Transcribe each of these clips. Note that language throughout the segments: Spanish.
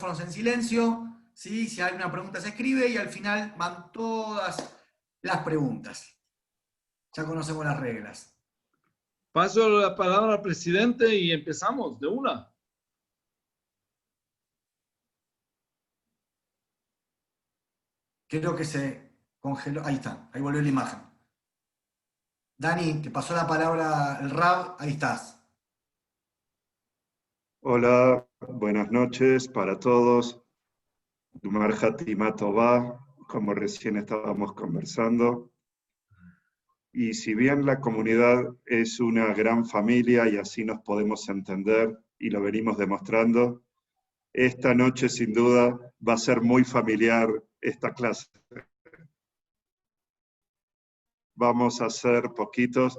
en silencio, ¿sí? Si hay una pregunta se escribe y al final van todas las preguntas. Ya conocemos las reglas. Paso la palabra al presidente y empezamos de una. Creo que se congeló. Ahí está, ahí volvió la imagen. Dani, te pasó la palabra el Rab, ahí estás. Hola, buenas noches para todos. Dumar Hatima Tová, como recién estábamos conversando. Y si bien la comunidad es una gran familia y así nos podemos entender y lo venimos demostrando, esta noche sin duda va a ser muy familiar esta clase. Vamos a ser poquitos,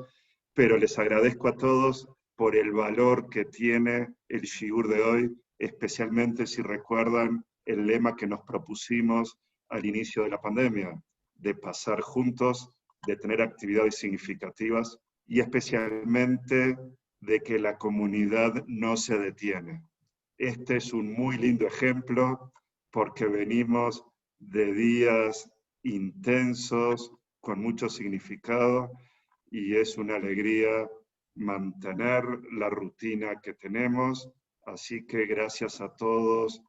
pero les agradezco a todos por el valor que tiene el shiur de hoy, especialmente si recuerdan el lema que nos propusimos al inicio de la pandemia, de pasar juntos, de tener actividades significativas y especialmente de que la comunidad no se detiene. Este es un muy lindo ejemplo porque venimos de días intensos, con mucho significado, y es una alegría mantener la rutina que tenemos. Así que gracias a todos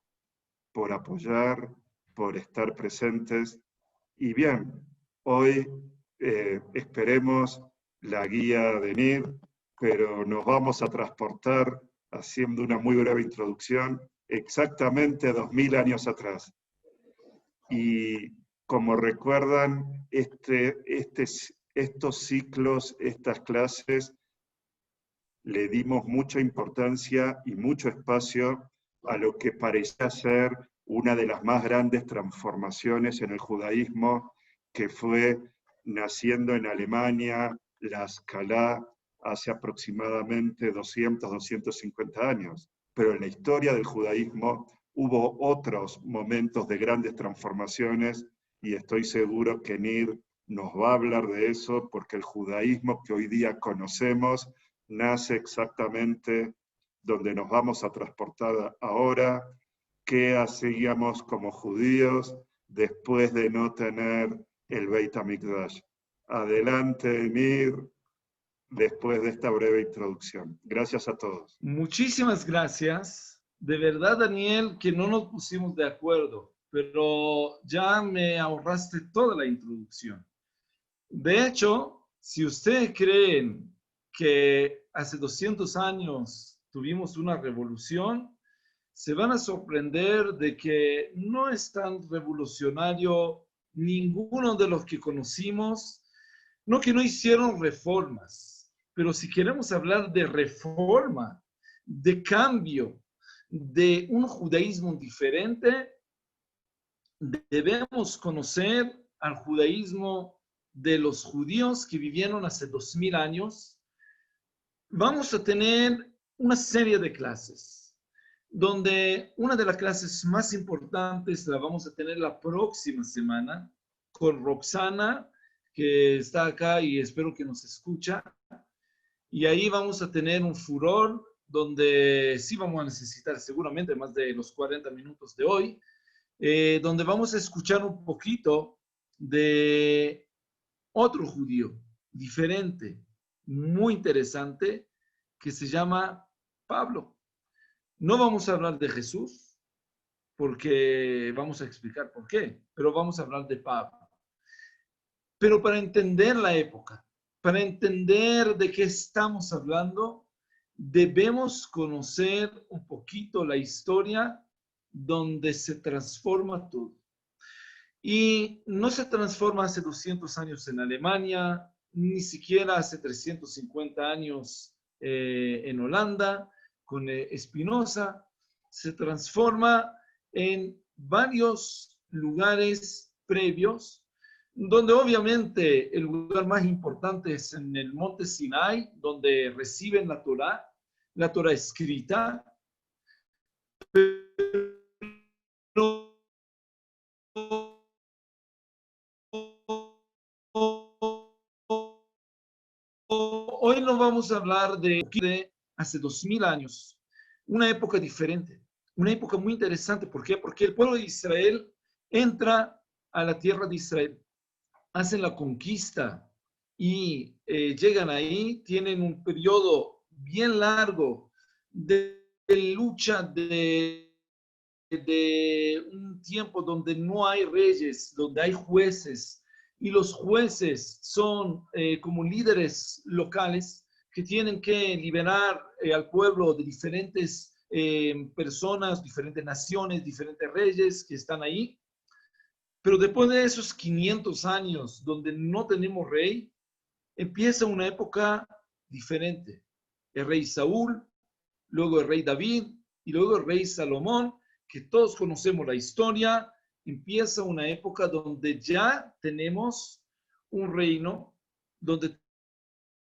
por apoyar, por estar presentes. Y bien, hoy esperemos la guía de NIR, pero nos vamos a transportar, haciendo una muy breve introducción, exactamente 2000 años atrás. Y como recuerdan, estos ciclos, estas clases, le dimos mucha importancia y mucho espacio a lo que parecía ser una de las más grandes transformaciones en el judaísmo, que fue naciendo en Alemania, la Haskalah, hace aproximadamente 200, 250 años. Pero en la historia del judaísmo hubo otros momentos de grandes transformaciones y estoy seguro que Nir nos va a hablar de eso, porque el judaísmo que hoy día conocemos nace exactamente donde nos vamos a transportar ahora. ¿Qué hacíamos como judíos después de no tener el Beit HaMikdash? Adelante, Nir, después de esta breve introducción. Gracias a todos. Muchísimas gracias. De verdad, Daniel, que no nos pusimos de acuerdo, pero ya me ahorraste toda la introducción. De hecho, si ustedes creen que hace 200 años tuvimos una revolución, se van a sorprender de que no es tan revolucionario ninguno de los que conocimos, no que no hicieron reformas, pero si queremos hablar de reforma, de cambio, de un judaísmo diferente, debemos conocer al judaísmo de los judíos que vivieron hace 2000 años. Vamos a tener una serie de clases, donde una de las clases más importantes la vamos a tener la próxima semana con Roxana, que está acá y espero que nos escucha. Y ahí vamos a tener un furor donde sí vamos a necesitar seguramente más de los 40 minutos de hoy, donde vamos a escuchar un poquito de otro judío diferente, muy interesante, que se llama Pablo. No vamos a hablar de Jesús, porque vamos a explicar por qué, pero vamos a hablar de Pablo. Pero para entender la época, para entender de qué estamos hablando, debemos conocer un poquito la historia donde se transforma todo. Y no se transforma hace 200 años en Alemania, ni siquiera hace 350 años en Holanda, con Spinoza. Se transforma en varios lugares previos, donde obviamente el lugar más importante es en el monte Sinai, donde reciben la Torá escrita, pero hoy no vamos a hablar de hace 2000 años, una época diferente, una época muy interesante. ¿Por qué? Porque el pueblo de Israel entra a la tierra de Israel, hacen la conquista y llegan ahí, tienen un periodo bien largo de lucha, de un tiempo donde no hay reyes, donde hay jueces, y los jueces son como líderes locales que tienen que liberar al pueblo de diferentes personas, diferentes naciones, diferentes reyes que están ahí. Pero después de esos 500 años donde no tenemos rey, empieza una época diferente. El rey Saúl, luego el rey David y luego el rey Salomón, que todos conocemos la historia. Empieza una época donde ya tenemos un reino, donde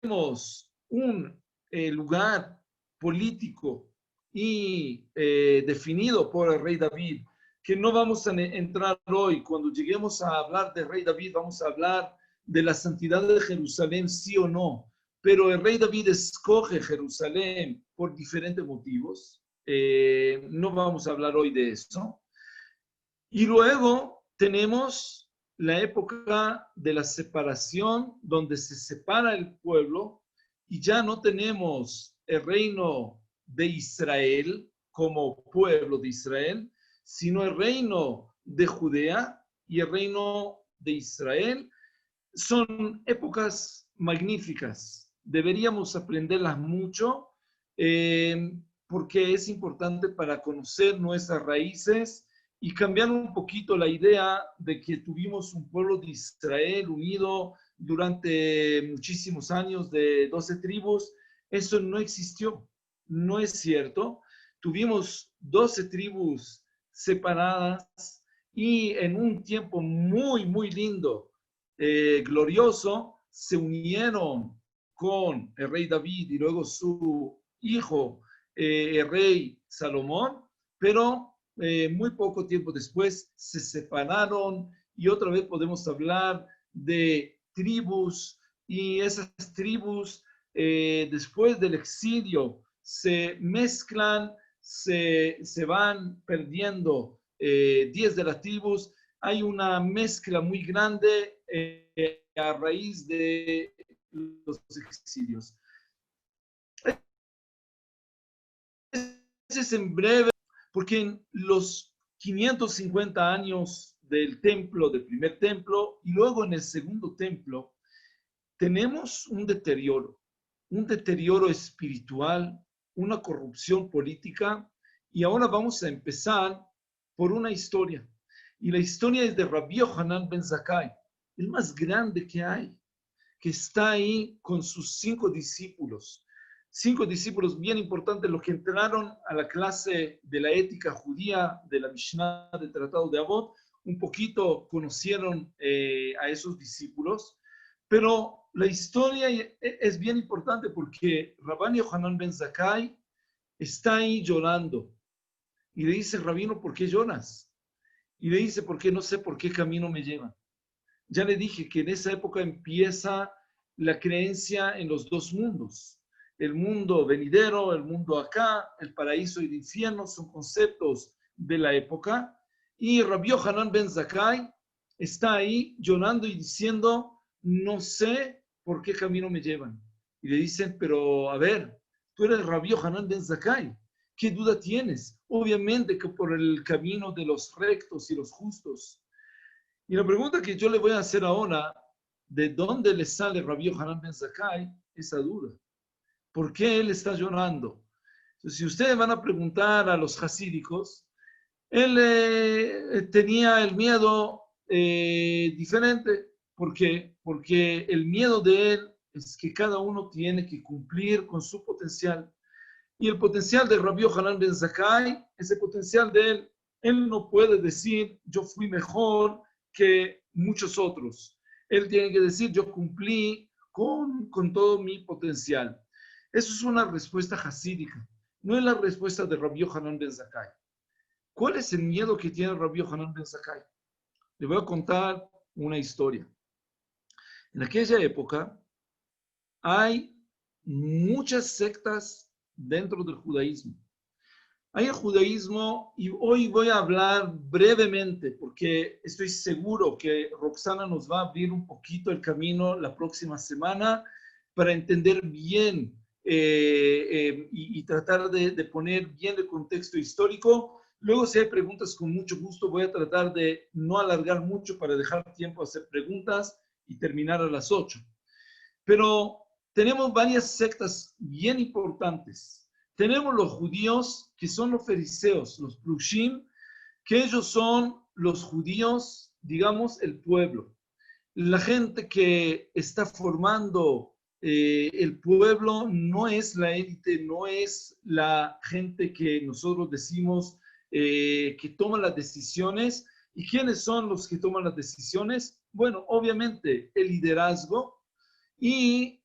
tenemos un lugar político y definido por el rey David, que no vamos a entrar hoy. Cuando lleguemos a hablar del rey David, vamos a hablar de la santidad de Jerusalén, sí o no. Pero el rey David escoge Jerusalén por diferentes motivos. No vamos a hablar hoy de eso. Y luego tenemos la época de la separación, donde se separa el pueblo y ya no tenemos el reino de Israel como pueblo de Israel, sino el reino de Judea y el reino de Israel. Son épocas magníficas. Deberíamos aprenderlas mucho porque es importante para conocer nuestras raíces y cambiar un poquito la idea de que tuvimos un pueblo de Israel unido durante muchísimos años de 12 tribus. Eso no existió, no es cierto. Tuvimos 12 tribus separadas y en un tiempo muy, muy lindo, glorioso, se unieron con el rey David y luego su hijo, el rey Salomón, pero muy poco tiempo después se separaron y otra vez podemos hablar de tribus y esas tribus después del exilio se mezclan, se van perdiendo 10 de las tribus. Hay una mezcla muy grande a raíz de los exilios. Ese es en breve, porque en los 550 años del templo, del primer templo, y luego en el segundo templo, tenemos un deterioro espiritual, una corrupción política, y ahora vamos a empezar por una historia. Y la historia es de Rabbi Yohanan ben Zakkai, el más grande que hay, que está ahí con sus 5 discípulos. 5 discípulos bien importantes, los que entraron a la clase de la ética judía, de la Mishnah, del Tratado de Avot, un poquito conocieron a esos discípulos. Pero la historia es bien importante porque Rabbi Yohanan ben Zakkai está ahí llorando. Y le dice, Rabino, ¿por qué lloras? Y le dice, porque no sé por qué camino me llevan. Ya le dije que en esa época empieza la creencia en los dos mundos. El mundo venidero, el mundo acá, el paraíso y el infierno son conceptos de la época. Y Rabbi Yohanan ben Zakkai está ahí llorando y diciendo, no sé por qué camino me llevan. Y le dicen, pero a ver, tú eres Rabbi Yohanan ben Zakkai. ¿Qué duda tienes? Obviamente que por el camino de los rectos y los justos. Y la pregunta que yo le voy a hacer ahora, ¿de dónde le sale Rabbi Yohanan ben Zakkai esa duda? ¿Por qué él está llorando? Entonces, si ustedes van a preguntar a los hasídicos, él tenía el miedo diferente. ¿Por qué? Porque el miedo de él es que cada uno tiene que cumplir con su potencial. Y el potencial de Rabbi Yohanan ben Zakkai, ese potencial de él, él no puede decir, yo fui mejor que muchos otros. Él tiene que decir, yo cumplí con todo mi potencial. Eso es una respuesta hasídica, no es la respuesta de Rabbi Yohanan ben Zakkai. ¿Cuál es el miedo que tiene Rabbi Yohanan ben Zakkai? Le voy a contar una historia. En aquella época hay muchas sectas dentro del judaísmo. Hay el judaísmo, y hoy voy a hablar brevemente, porque estoy seguro que Roxana nos va a abrir un poquito el camino la próxima semana para entender bien y tratar de poner bien el contexto histórico. Luego, si hay preguntas, con mucho gusto voy a tratar de no alargar mucho para dejar tiempo a hacer preguntas y terminar a las 8. Pero tenemos varias sectas bien importantes. Tenemos los judíos, que son los fariseos, los plushim, que ellos son los judíos, digamos, el pueblo. La gente que está formando el pueblo no es la élite, no es la gente que nosotros decimos que toma las decisiones. ¿Y quiénes son los que toman las decisiones? Bueno, obviamente el liderazgo y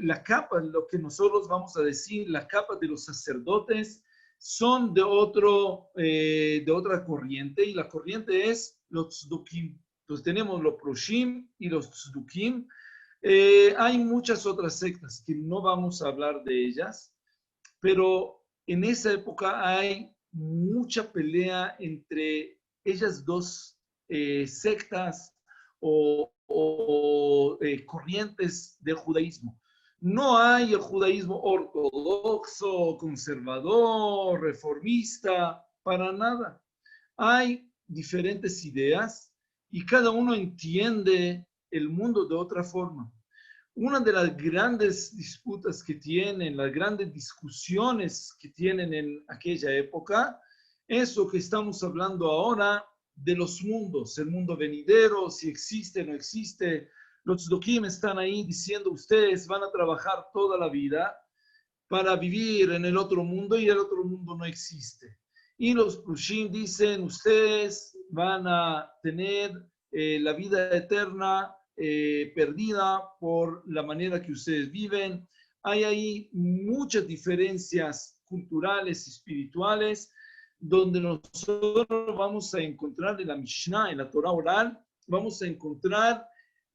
la capa, lo que nosotros vamos a decir, la capa de los sacerdotes, son de otra corriente, y la corriente es los tzdukim. Entonces tenemos los proshim y los tzdukim. Hay muchas otras sectas que no vamos a hablar de ellas, pero en esa época hay mucha pelea entre ellas dos sectas o corrientes del judaísmo. No hay el judaísmo ortodoxo, conservador, reformista, para nada. Hay diferentes ideas y cada uno entiende el mundo de otra forma. Una de las grandes disputas que tienen, las grandes discusiones que tienen en aquella época, es lo que estamos hablando ahora de los mundos, el mundo venidero, si existe o no existe. Los tzdukim están ahí diciendo, ustedes van a trabajar toda la vida para vivir en el otro mundo y el otro mundo no existe. Y los plushim dicen, ustedes van a tener la vida eterna perdida por la manera que ustedes viven. Hay ahí muchas diferencias culturales y espirituales, donde nosotros vamos a encontrar en la Mishnah, en la Torah oral, vamos a encontrar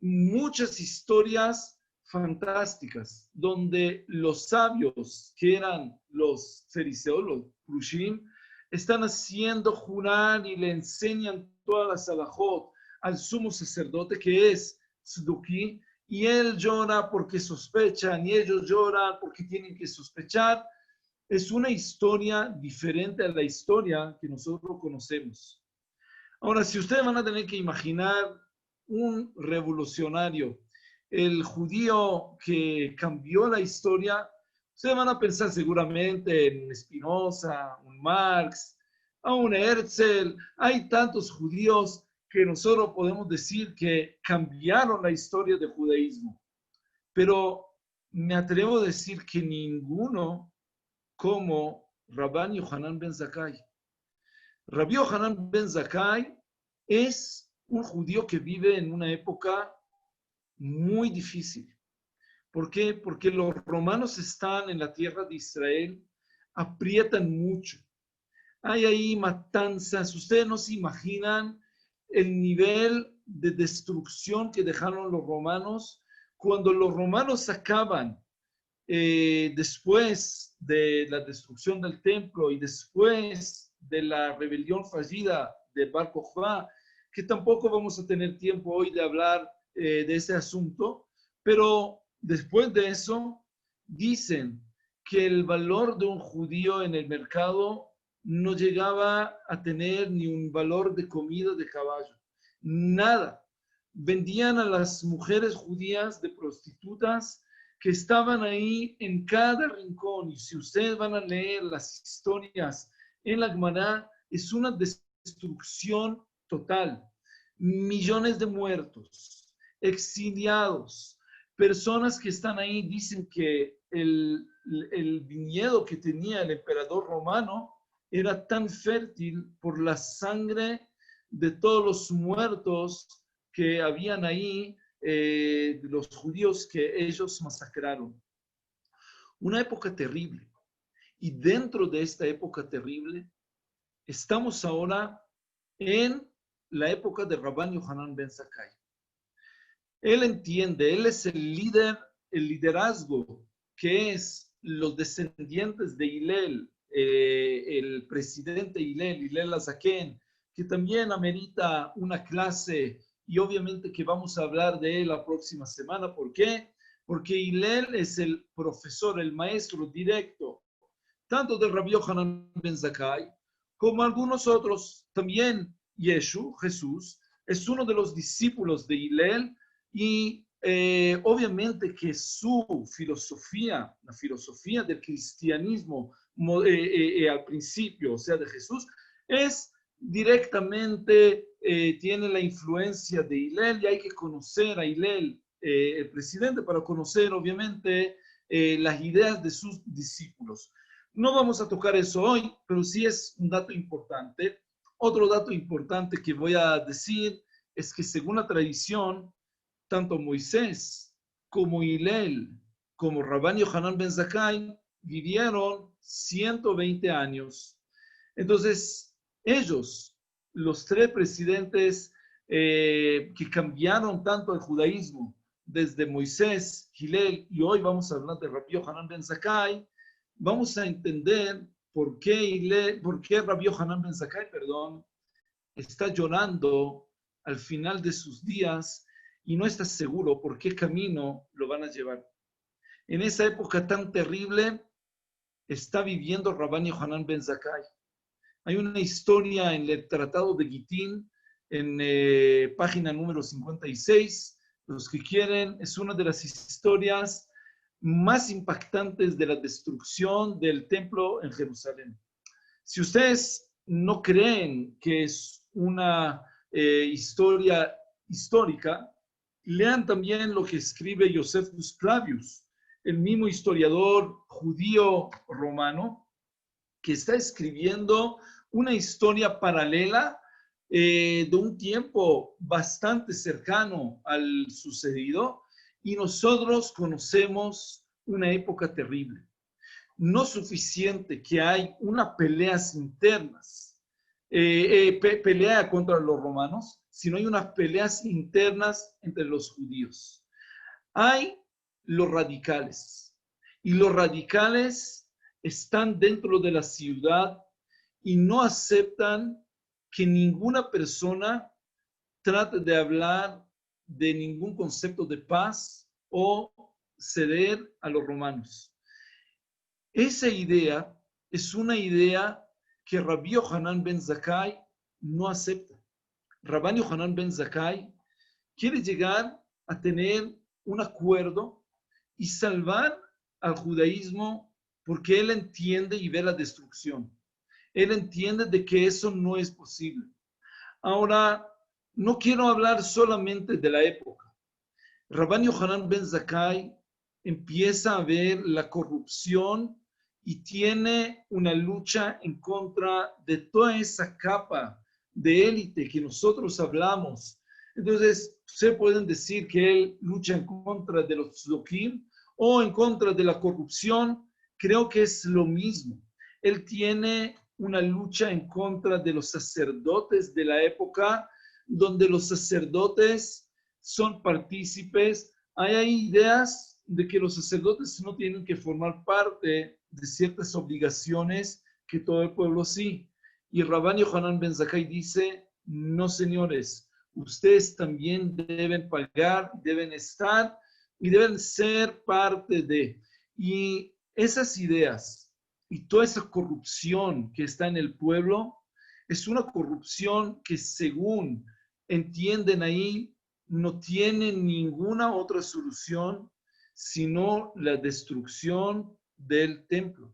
muchas historias fantásticas, donde los sabios, que eran los fariseos, los plushim, están haciendo jurar y le enseñan todas las halajot al sumo sacerdote, que es tzduki, y él llora porque sospechan, y ellos lloran porque tienen que sospechar. Es una historia diferente a la historia que nosotros conocemos. Ahora, si ustedes van a tener que imaginar un revolucionario, el judío que cambió la historia, ustedes van a pensar seguramente en Spinoza, un Marx, a un Herzl. Hay tantos judíos que nosotros podemos decir que cambiaron la historia del judaísmo. Pero me atrevo a decir que ninguno como Rabban Yohanan ben Zakkai. Rabbi Yohanan ben Zakkai es un judío que vive en una época muy difícil. ¿Por qué? Porque los romanos están en la tierra de Israel, aprietan mucho. Hay ahí matanzas. Ustedes no se imaginan el nivel de destrucción que dejaron los romanos. Cuando los romanos acaban, después de la destrucción del templo y después de la rebelión fallida de Bar Kokhba, que tampoco vamos a tener tiempo hoy de hablar de ese asunto, pero después de eso dicen que el valor de un judío en el mercado no llegaba a tener ni un valor de comida de caballo, nada. Vendían a las mujeres judías de prostitutas que estaban ahí en cada rincón. Y si ustedes van a leer las historias en la Gemara, es una destrucción total. Millones de muertos, exiliados, personas que están ahí. Dicen que el viñedo que tenía el emperador romano era tan fértil por la sangre de todos los muertos que habían ahí, los judíos que ellos masacraron. Una época terrible. Y dentro de esta época terrible, estamos ahora en la época de Rabban Yohanan ben Zakkai. Él entiende, él es el líder, el liderazgo, que es los descendientes de Hillel, el presidente Hillel Azaken, que también amerita una clase y obviamente que vamos a hablar de él la próxima semana. ¿Por qué? Porque Hillel es el profesor, el maestro directo, tanto de Rabbi Yohanan ben Zakkai, como algunos otros. También Yeshu, Jesús, es uno de los discípulos de Hillel y obviamente que su filosofía, la filosofía del cristianismo al principio, o sea, de Jesús, es directamente, tiene la influencia de Hillel y hay que conocer a Hillel, el presidente, para conocer obviamente las ideas de sus discípulos. No vamos a tocar eso hoy, pero sí es un dato importante. Otro dato importante que voy a decir es que según la tradición, tanto Moisés como Hillel, como Rabban Yohanan ben Zakkai, vivieron 120 años. Entonces, ellos, los tres presidentes que cambiaron tanto el judaísmo, desde Moisés, Hillel, y hoy vamos a hablar de Rabbi Yohanan ben Zakkai, vamos a entender por qué Rabbi Yohanan ben Zakkai, está llorando al final de sus días y no está seguro por qué camino lo van a llevar. En esa época tan terrible está viviendo Rabban Yohanan ben Zakkai. Hay una historia en el Tratado de Gitín, en página número 56. Los que quieren, es una de las historias más impactantes de la destrucción del templo en Jerusalén. Si ustedes no creen que es una historia histórica, lean también lo que escribe Josephus Flavius, el mismo historiador judío romano, que está escribiendo una historia paralela de un tiempo bastante cercano al sucedido, y nosotros conocemos una época terrible. No suficiente que hay unas peleas internas, pelea contra los romanos, sino hay unas peleas internas entre los judíos. Hay los radicales, y los radicales están dentro de la ciudad y no aceptan que ninguna persona trate de hablar de ningún concepto de paz o ceder a los romanos. Esa idea es una idea que Rabbi Yohanan ben Zakkai no acepta. Rabban Yohanan ben Zakkai quiere llegar a tener un acuerdo y salvar al judaísmo porque él entiende y ve la destrucción. Él entiende de que eso no es posible. Ahora, no quiero hablar solamente de la época. Rabban Yohanan ben Zakkai empieza a ver la corrupción y tiene una lucha en contra de toda esa capa de élite que nosotros hablamos. Entonces, se pueden decir que él lucha en contra de los tzdukim o en contra de la corrupción. Creo que es lo mismo. Él tiene una lucha en contra de los sacerdotes de la época, donde los sacerdotes son partícipes. Hay ideas de que los sacerdotes no tienen que formar parte de ciertas obligaciones que todo el pueblo sí. Y Rabban Yohanan ben Zakkai dice, no señores, ustedes también deben pagar, deben estar y deben ser parte de. Y esas ideas y toda esa corrupción que está en el pueblo es una corrupción que, según entienden ahí, no tiene ninguna otra solución sino la destrucción del templo.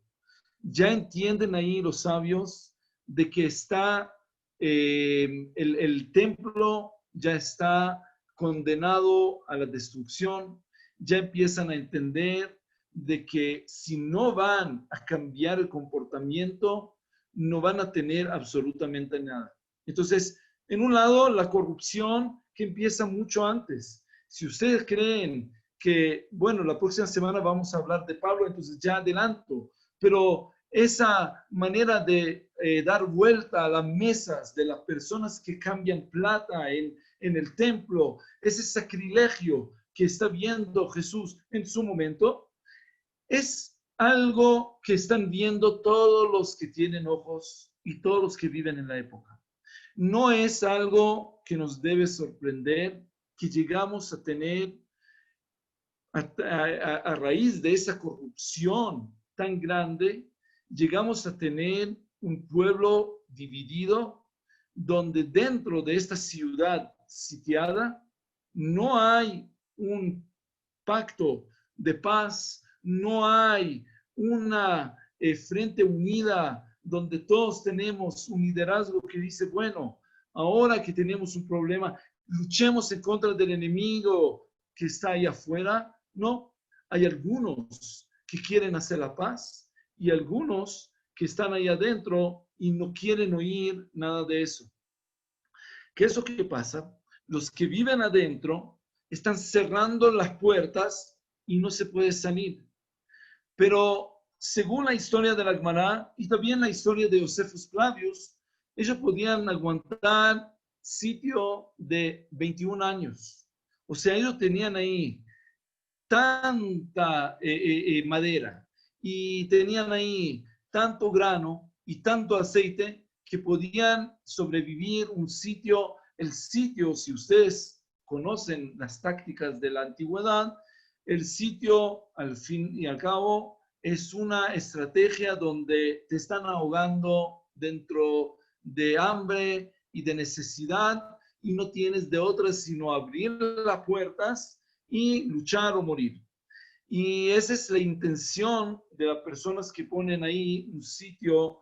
Ya entienden ahí los sabios de que está el templo ya está condenado a la destrucción. Ya empiezan a entender de que si no van a cambiar el comportamiento, no van a tener absolutamente nada. Entonces, en un lado, la corrupción que empieza mucho antes. Si ustedes creen que, bueno, la próxima semana vamos a hablar de Pablo, entonces ya adelanto, pero esa manera de dar vuelta a las mesas de las personas que cambian plata en el templo, ese sacrilegio que está viendo Jesús en su momento, es algo que están viendo todos los que tienen ojos y todos los que viven en la época. No es algo que nos debe sorprender que llegamos a tener a raíz de esa corrupción tan grande, llegamos a tener un pueblo dividido donde dentro de esta ciudad sitiada no hay un pacto de paz, no hay una frente unida donde todos tenemos un liderazgo que dice, bueno, ahora que tenemos un problema, luchemos en contra del enemigo que está ahí afuera. No, hay algunos que quieren hacer la paz y algunos que están ahí adentro y no quieren oír nada de eso. ¿Qué es lo que pasa? Los que viven adentro están cerrando las puertas y no se puede salir. Pero según la historia de la Gemara y también la historia de Josephus Flavius, ellos podían aguantar sitio de 21 años. O sea, ellos tenían ahí tanta madera y tenían ahí tanto grano y tanto aceite que podían sobrevivir un sitio. El sitio, si ustedes conocen las tácticas de la antigüedad, el sitio al fin y al cabo es una estrategia donde te están ahogando dentro de hambre y de necesidad y no tienes de otra sino abrir las puertas y luchar o morir. Y esa es la intención de las personas que ponen ahí un sitio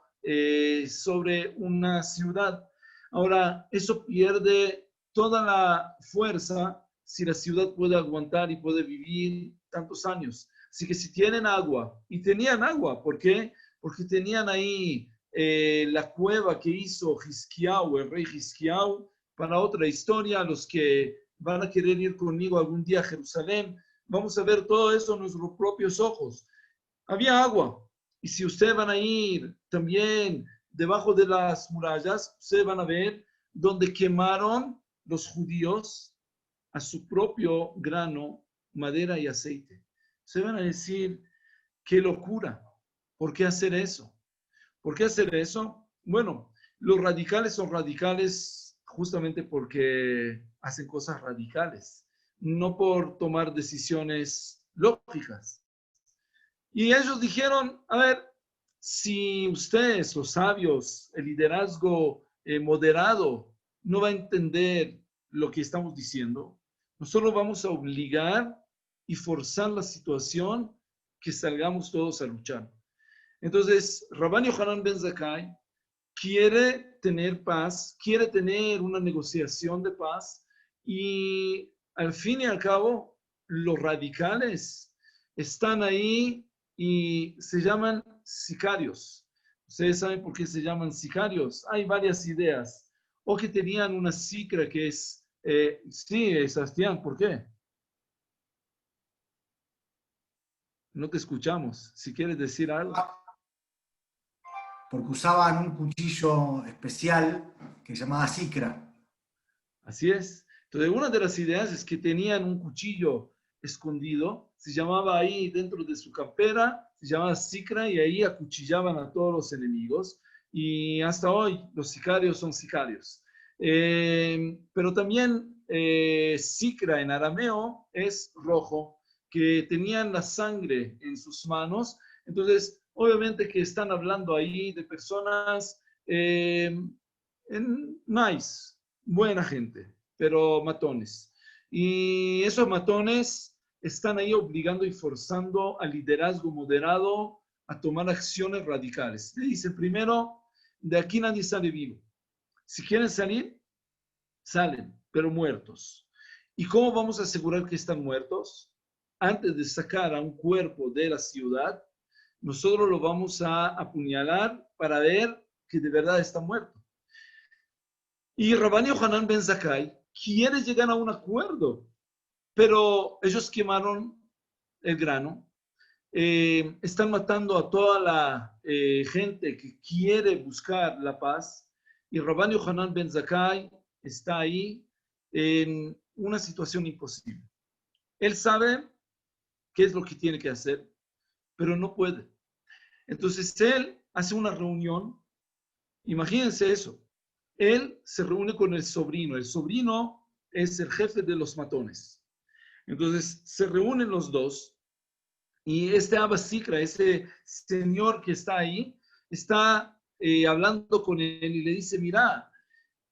sobre una ciudad. Ahora, eso pierde toda la fuerza si la ciudad puede aguantar y puede vivir tantos años. Así que si tienen agua, y tenían agua, ¿por qué? Porque tenían ahí la cueva que hizo Hizkiau, el rey Hizkiau, para otra historia, los que van a querer ir conmigo algún día a Jerusalén, vamos a ver todo eso en nuestros propios ojos. Había agua. Y si ustedes van a ir también debajo de las murallas, ustedes van a ver donde quemaron los judíos a su propio grano, madera y aceite. Ustedes van a decir, qué locura. ¿Por qué hacer eso? ¿Por qué hacer eso? Bueno, los radicales son radicales justamente porque hacen cosas radicales, no por tomar decisiones lógicas. Y ellos dijeron, a ver, si ustedes, los sabios, el liderazgo moderado, no va a entender lo que estamos diciendo, nosotros vamos a obligar y forzar la situación que salgamos todos a luchar. Entonces, Rabban Yohanan ben Zakkai quiere tener paz, quiere tener una negociación de paz y al fin y al cabo los radicales están ahí y se llaman sicarios. Ustedes saben por qué se llaman sicarios. Hay varias ideas. O que tenían una sicra que es... sí, Sebastián, ¿por qué? No te escuchamos. Si quieres decir algo. Porque usaban un cuchillo especial que se llamaba sicra. Así es. Entonces, una de las ideas es que tenían un cuchillo escondido, se llamaba ahí dentro de su campera, se llamaba sicra y ahí acuchillaban a todos los enemigos. Y hasta hoy los sicarios son sicarios. Pero también sicra en arameo es rojo, que tenían la sangre en sus manos. Entonces, obviamente que están hablando ahí de personas nice, buena gente, pero matones. Y esos matones están ahí obligando y forzando al liderazgo moderado a tomar acciones radicales. Le dicen primero, de aquí nadie sale vivo. Si quieren salir, salen, pero muertos. ¿Y cómo vamos a asegurar que están muertos? Antes de sacar a un cuerpo de la ciudad, nosotros lo vamos a apuñalar para ver que de verdad está muerto. Y Rabban Yohanan ben Zakkai quiere llegar a un acuerdo, pero ellos quemaron el grano, están matando a toda la gente que quiere buscar la paz, y Rabban Yohanan ben Zakkai está ahí en una situación imposible. Él sabe qué es lo que tiene que hacer, pero no puede. Entonces él hace una reunión, imagínense eso, él se reúne con el sobrino es el jefe de los matones. Entonces se reúnen los dos y este Abba Sikra, ese señor que está ahí, está hablando con él y le dice, mira,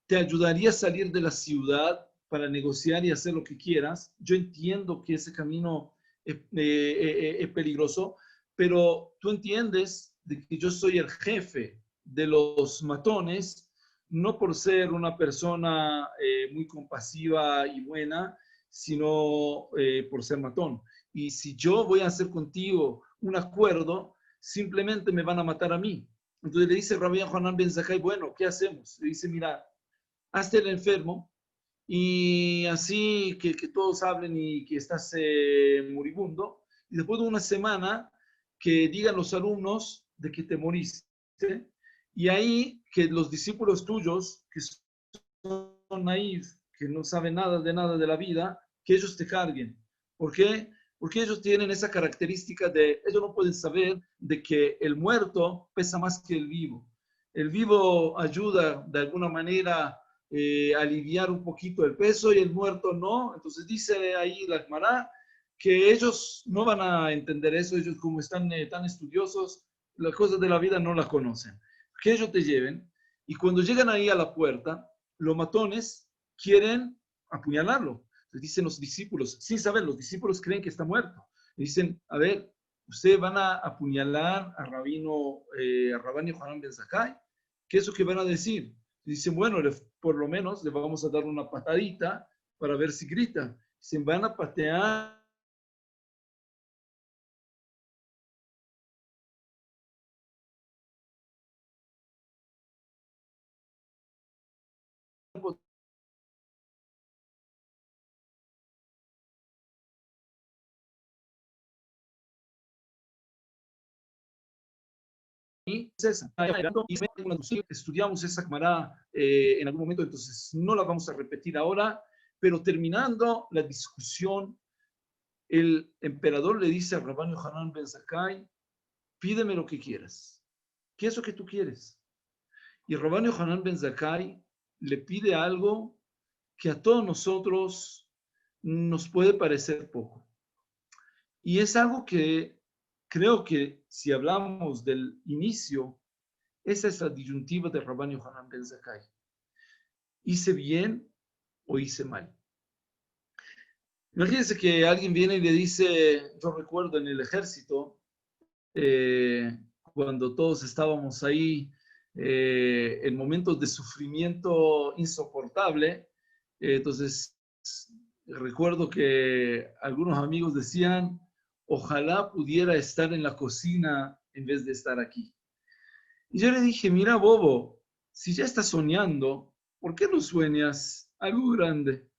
te ayudaría a salir de la ciudad para negociar y hacer lo que quieras. Yo entiendo que ese camino es peligroso, pero tú entiendes de que yo soy el jefe de los matones, no por ser una persona muy compasiva y buena, sino por ser matón. Y si yo voy a hacer contigo un acuerdo, simplemente me van a matar a mí. Entonces le dice Rabbi Yohanan ben Zakkai, bueno, ¿qué hacemos? Le dice, mira, hazte el enfermo y así que todos hablen y que estás moribundo. Y después de una semana que digan los alumnos de que te moriste. Y ahí que los discípulos tuyos, que son naif, que no saben nada de la vida, que ellos te carguen. ¿Por qué? Porque ellos tienen esa característica de, ellos no pueden saber de que el muerto pesa más que el vivo. El vivo ayuda de alguna manera aliviar un poquito el peso y el muerto no. Entonces dice ahí la Gemara que ellos no van a entender eso, ellos como están tan estudiosos, las cosas de la vida no las conocen. Que ellos te lleven y cuando llegan ahí a la puerta, los matones quieren apuñalarlo. Les dicen los discípulos, sin saber, los discípulos creen que está muerto. Le dicen, a ver, ustedes van a apuñalar a Rabbi Yohanan ben Zakkai. ¿Qué es lo que van a decir? Dicen, bueno, por lo menos le vamos a dar una patadita para ver si grita. Se van a patear. Y estudiamos esa Gemara en algún momento, entonces no la vamos a repetir ahora, pero terminando la discusión, el emperador le dice a Rabbi Yohanan ben Zakkai, pídeme lo que quieras. ¿Qué es lo que tú quieres? Y Rabbi Yohanan ben Zakkai le pide algo que a todos nosotros nos puede parecer poco. Y es algo que creo que si hablamos del inicio, esa es la disyuntiva de Rabbi Yohanan ben Zakkai. ¿Hice bien o hice mal? Imagínense que alguien viene y le dice, yo recuerdo en el ejército, cuando todos estábamos ahí en momentos de sufrimiento insoportable, entonces recuerdo que algunos amigos decían, ojalá pudiera estar en la cocina en vez de estar aquí. Y yo le dije, mira, bobo, si ya estás soñando, ¿por qué no sueñas algo grande?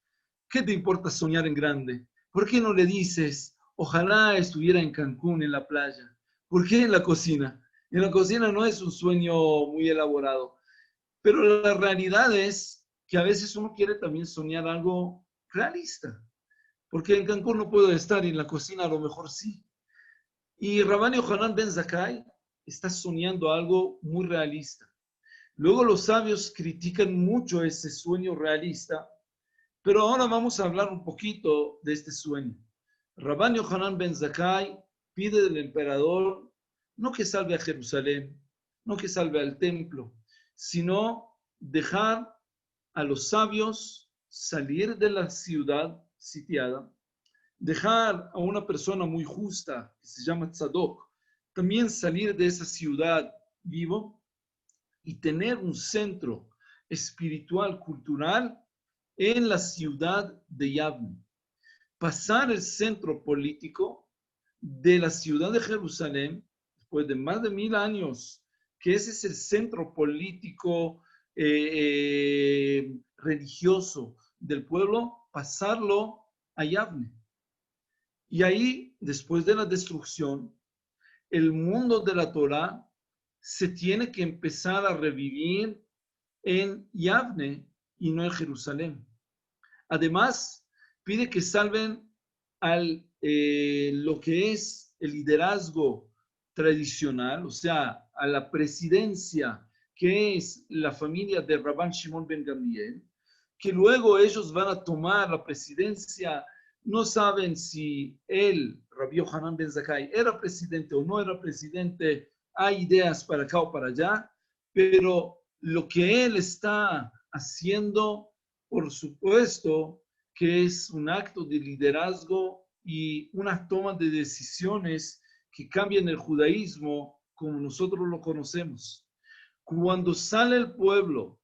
¿Qué te importa soñar en grande? ¿Por qué no le dices, ojalá estuviera en Cancún, en la playa? ¿Por qué en la cocina? En la cocina no es un sueño muy elaborado, pero la realidad es que a veces uno quiere también soñar algo realista, porque en Cancún no puedo estar y en la cocina a lo mejor sí. Y Rabbi Yohanan ben Zakkai está soñando algo muy realista. Luego los sabios critican mucho ese sueño realista, pero ahora vamos a hablar un poquito de este sueño. Rabbi Yohanan ben Zakkai pide del emperador no que salve a Jerusalén, no que salve al templo, sino dejar a los sabios salir de la ciudad sitiada, dejar a una persona muy justa que se llama Tzadok, también salir de esa ciudad vivo y tener un centro espiritual, cultural en la ciudad de Yavne. Pasar el centro político de la ciudad de Jerusalén, después de más de 1000 años, que ese es el centro político religioso del pueblo, pasarlo a Yavne. Y ahí, después de la destrucción, el mundo de la Torá se tiene que empezar a revivir en Yavne y no en Jerusalén. Además, pide que salven lo que es el liderazgo tradicional, o sea, a la presidencia que es la familia de Rabban Shimon ben Gamliel, que luego ellos van a tomar la presidencia, no saben si él, Rabbi Yohanan ben Zakkai, era presidente o no era presidente, hay ideas para acá o para allá, pero lo que él está haciendo, por supuesto, que es un acto de liderazgo y una toma de decisiones que cambian el judaísmo como nosotros lo conocemos. Cuando sale el pueblo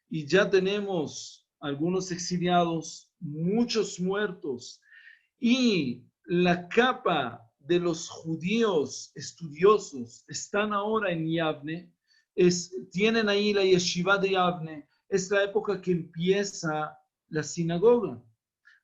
y ya tenemos algunos exiliados, muchos muertos, y la capa de los judíos estudiosos están ahora en Yavne, tienen ahí la yeshiva de Yavne, es la época que empieza la sinagoga.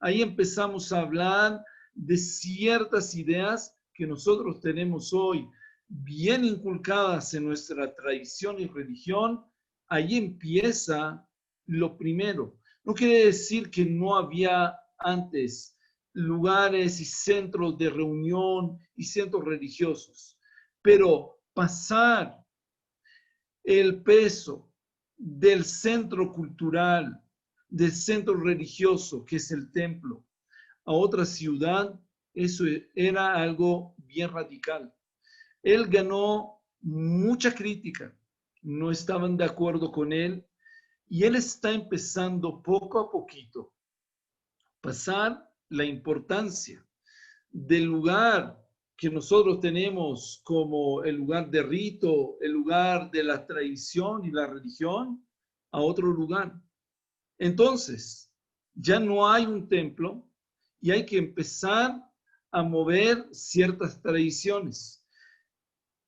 Ahí empezamos a hablar de ciertas ideas que nosotros tenemos hoy bien inculcadas en nuestra tradición y religión. Ahí empieza lo primero. No quiere decir que no había antes lugares y centros de reunión y centros religiosos, pero pasar el peso del centro cultural, del centro religioso, que es el templo, a otra ciudad, eso era algo bien radical. Él ganó mucha crítica, no estaban de acuerdo con él, y él está empezando poco a poquito pasar la importancia del lugar que nosotros tenemos como el lugar de rito, el lugar de la tradición y la religión, a otro lugar. Entonces, ya no hay un templo y hay que empezar a mover ciertas tradiciones.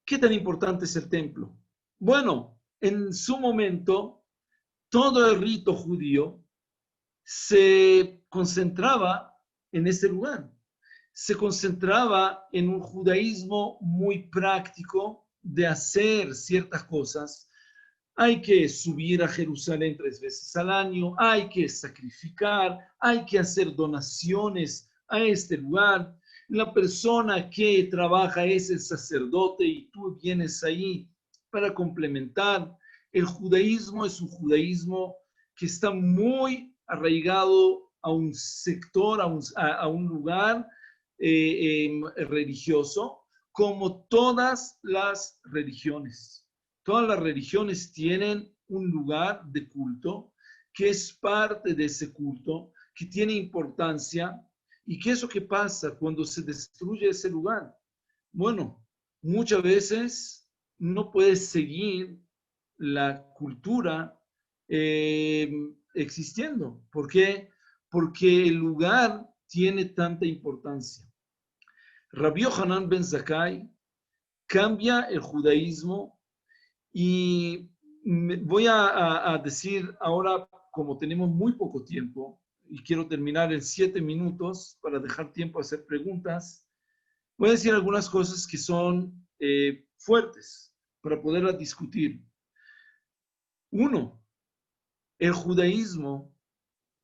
¿Qué tan importante es el templo? Bueno, en su momento, todo el rito judío se concentraba en ese lugar. Se concentraba en un judaísmo muy práctico de hacer ciertas cosas. Hay que subir a Jerusalén 3 veces al año, hay que sacrificar, hay que hacer donaciones a este lugar. La persona que trabaja es el sacerdote y tú vienes ahí para complementar. El judaísmo es un judaísmo que está muy arraigado a un sector, a un lugar religioso, como todas las religiones. Todas las religiones tienen un lugar de culto que es parte de ese culto, que tiene importancia. ¿Y qué es lo que pasa cuando se destruye ese lugar? Bueno, muchas veces no puedes seguir la cultura existiendo. ¿Por qué? Porque el lugar tiene tanta importancia. Rabbi Yohanan ben Zakkai cambia el judaísmo y voy a decir ahora, como tenemos muy poco tiempo, y quiero terminar en 7 minutos para dejar tiempo a hacer preguntas, voy a decir algunas cosas que son fuertes para poderlas discutir. Uno, el judaísmo,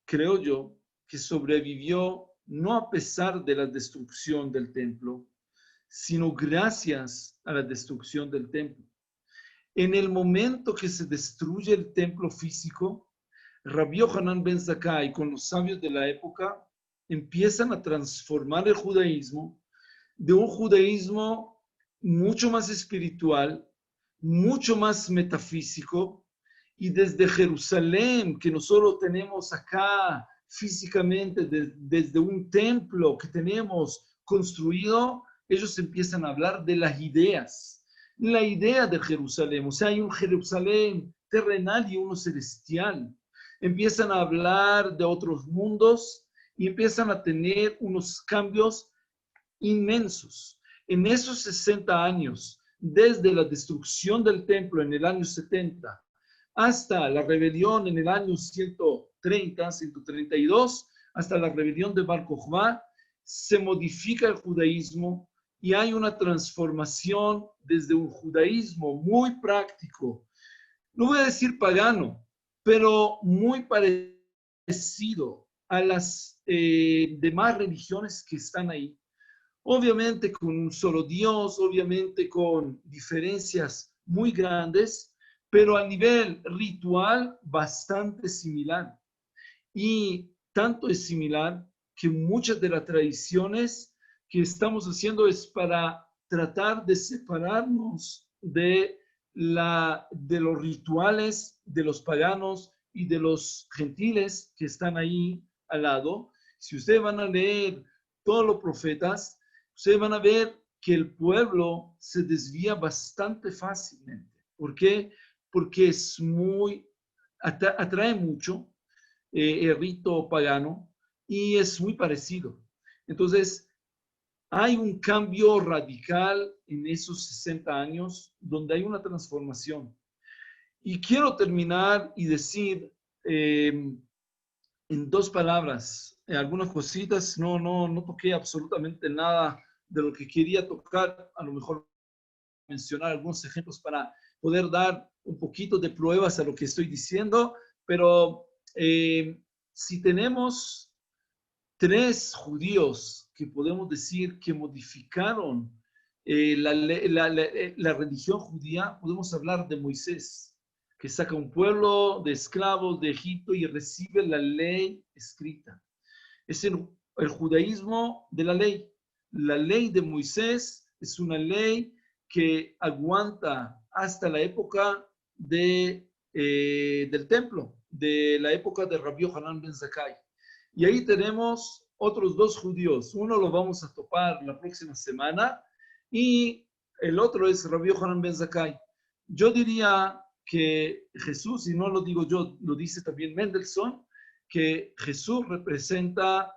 creo yo, que sobrevivió no a pesar de la destrucción del templo, sino gracias a la destrucción del templo. En el momento que se destruye el templo físico, Rabbi Yohanan ben Zakkai con los sabios de la época empiezan a transformar el judaísmo de un judaísmo mucho más espiritual, mucho más metafísico, y desde Jerusalén, que nosotros tenemos acá físicamente, desde un templo que tenemos construido, ellos empiezan a hablar de las ideas, la idea de Jerusalén. O sea, hay un Jerusalén terrenal y uno celestial. Empiezan a hablar de otros mundos y empiezan a tener unos cambios inmensos. En esos 60 años, desde la destrucción del templo en el año 70 hasta la rebelión en el año 130, 132, hasta la rebelión de Bar Kokhba, se modifica el judaísmo y hay una transformación desde un judaísmo muy práctico, no voy a decir pagano, pero muy parecido a las demás religiones que están ahí. obviamente con un solo Dios, obviamente con diferencias muy grandes, pero a nivel ritual bastante similar. Y tanto es similar que muchas de las tradiciones que estamos haciendo es para tratar de separarnos de los rituales de los paganos y de los gentiles que están ahí al lado. Si ustedes van a leer todos los profetas, ustedes van a ver que el pueblo se desvía bastante fácilmente. ¿Por qué? Porque es atrae mucho el rito pagano y es muy parecido. Entonces, hay un cambio radical en esos 60 años donde hay una transformación. Y quiero terminar y decir en dos palabras, algunas cositas, no toqué absolutamente nada de lo que quería tocar, a lo mejor mencionar algunos ejemplos para poder dar un poquito de pruebas a lo que estoy diciendo, pero si tenemos 3 judíos que podemos decir que modificaron la religión judía, podemos hablar de Moisés, que saca un pueblo de esclavos de Egipto y recibe la ley escrita. Es el judaísmo de la ley. La ley de Moisés es una ley que aguanta hasta la época del templo, de la época de Rabbi Yohanan ben Zakkai. Y ahí tenemos otros 2 judíos. Uno lo vamos a topar la próxima semana y el otro es Rabbi Yohanan ben Zakkai. Yo diría que Jesús, y no lo digo yo, lo dice también Mendelssohn, que Jesús representa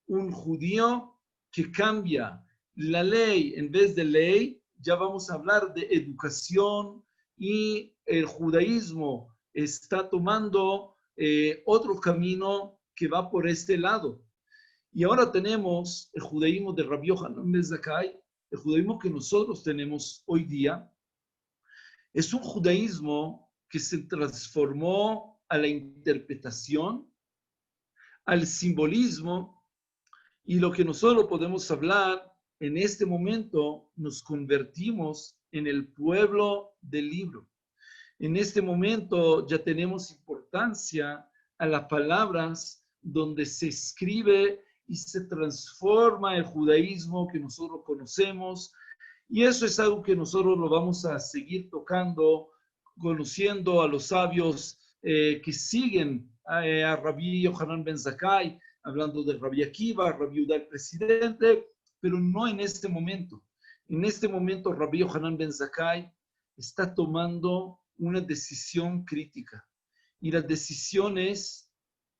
un judío que cambia la ley en vez de ley. Ya vamos a hablar de educación y el judaísmo está tomando otro camino que va por este lado. Y ahora tenemos el judaísmo de Rabbi Yohanan ben Zakkai, el judaísmo que nosotros tenemos hoy día. Es un judaísmo que se transformó a la interpretación, al simbolismo, y lo que nosotros podemos hablar en este momento, nos convertimos en el pueblo del libro. En este momento ya tenemos importancia a las palabras donde se escribe y se transforma el judaísmo que nosotros conocemos. Y eso es algo que nosotros lo vamos a seguir tocando, conociendo a los sabios que siguen a Rabbi Yohanan ben Zakkai, hablando de Rabbi Akiva, Rabbi Yehuda el presidente, pero no en este momento. En este momento Rabbi Yohanan ben Zakkai está tomando una decisión crítica. Y la decisión es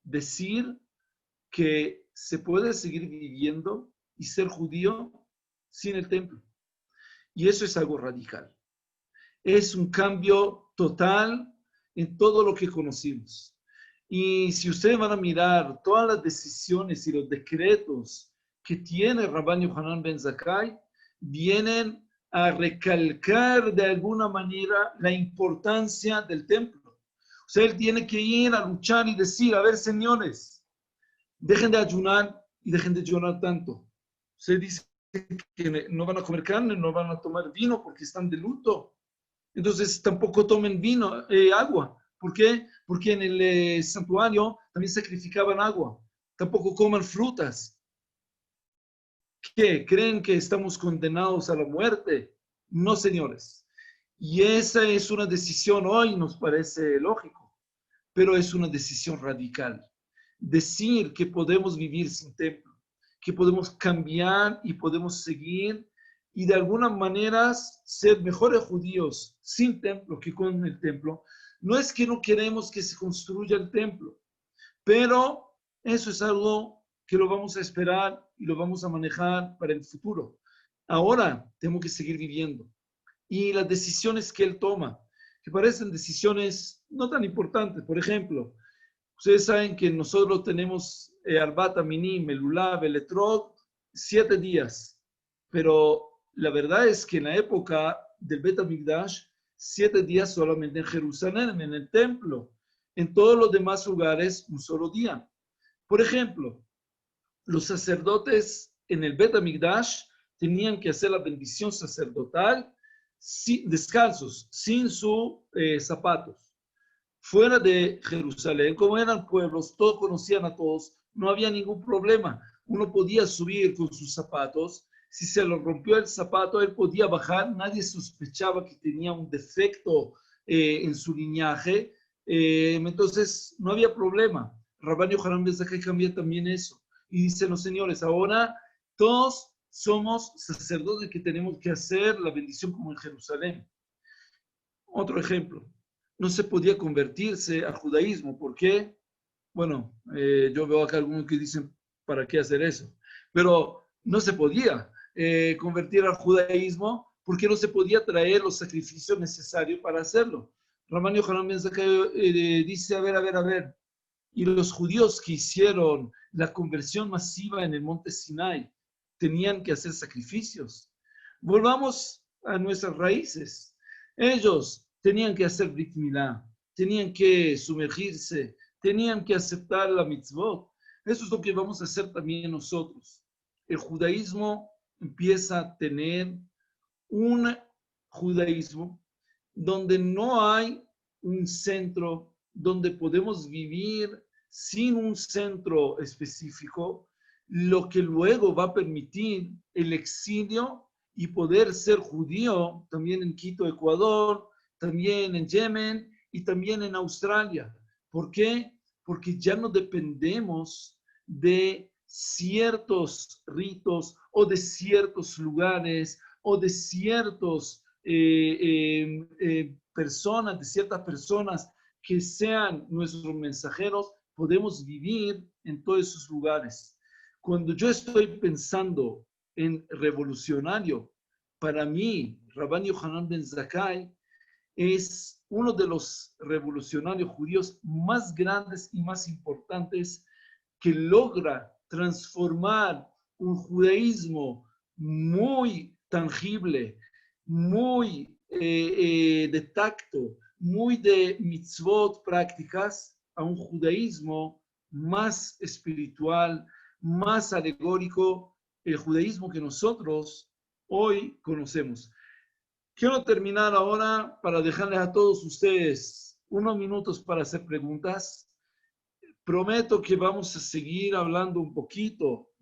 decir que se puede seguir viviendo y ser judío sin el templo. Y eso es algo radical. Es un cambio total en todo lo que conocimos. Y si ustedes van a mirar todas las decisiones y los decretos que tiene Rabban Yohanan ben Zakkai, vienen a recalcar de alguna manera la importancia del templo. O sea, él tiene que ir a luchar y decir, a ver, señores, dejen de ayunar y dejen de llorar tanto. Usted dice que no van a comer carne, no van a tomar vino porque están de luto. Entonces tampoco tomen agua. ¿Por qué? Porque en el santuario también sacrificaban agua. Tampoco coman frutas. ¿Qué? ¿Creen que estamos condenados a la muerte? No, señores. Y esa es una decisión hoy, nos parece lógico, pero es una decisión radical. Decir que podemos vivir sin templo, que podemos cambiar y podemos seguir y de alguna manera ser mejores judíos sin templo que con el templo. No es que no queremos que se construya el templo, pero eso es algo que lo vamos a esperar y lo vamos a manejar para el futuro. Ahora tenemos que seguir viviendo. Y las decisiones que él toma, que parecen decisiones no tan importantes. Por ejemplo, ustedes saben que nosotros tenemos Arbat Minim, Elulav, Eletrot, 7 días. Pero la verdad es que en la época del Bet HaMikdash, 7 días solamente en Jerusalén, en el templo. En todos los demás lugares, un solo día. Por ejemplo, los sacerdotes en el Bet HaMikdash tenían que hacer la bendición sacerdotal descalzos, sin sus zapatos. Fuera de Jerusalén, como eran pueblos, todos conocían a todos, no había ningún problema. Uno podía subir con sus zapatos. Si se le rompió el zapato, él podía bajar. Nadie sospechaba que tenía un defecto en su linaje. Entonces, no había problema. Rabban Yohanan ben Zakkai cambia también eso. Y dicen los señores, ahora todos somos sacerdotes que tenemos que hacer la bendición como en Jerusalén. Otro ejemplo, no se podía convertirse al judaísmo. ¿Por qué? Bueno, yo veo acá algunos que dicen, ¿para qué hacer eso? Pero no se podía convertir al judaísmo porque no se podía traer los sacrificios necesarios para hacerlo. Rabban Yohanan ben Zakkai dice, a ver, y los judíos que hicieron la conversión masiva en el monte Sinai tenían que hacer sacrificios. Volvamos a nuestras raíces. Ellos tenían que hacer Brit Milá, tenían que sumergirse, tenían que aceptar la mitzvot. Eso es lo que vamos a hacer también nosotros. El judaísmo empieza a tener un judaísmo donde no hay un centro, donde podemos vivir sin un centro específico, lo que luego va a permitir el exilio y poder ser judío también en Quito, Ecuador, también en Yemen y también en Australia. ¿Por qué? Porque ya no dependemos de ciertos ritos o de ciertos lugares o de ciertos personas, de ciertas personas que sean nuestros mensajeros, podemos vivir en todos esos lugares. Cuando yo estoy pensando en revolucionario, para mí, Rabban Yohanan ben Zakkai es uno de los revolucionarios judíos más grandes y más importantes que logra transformar un judaísmo muy tangible, muy de tacto, muy de mitzvot prácticas, a un judaísmo más espiritual, más alegórico, el judaísmo que nosotros hoy conocemos. Quiero terminar ahora para dejarles a todos ustedes unos minutos para hacer preguntas. Prometo que vamos a seguir hablando un poquito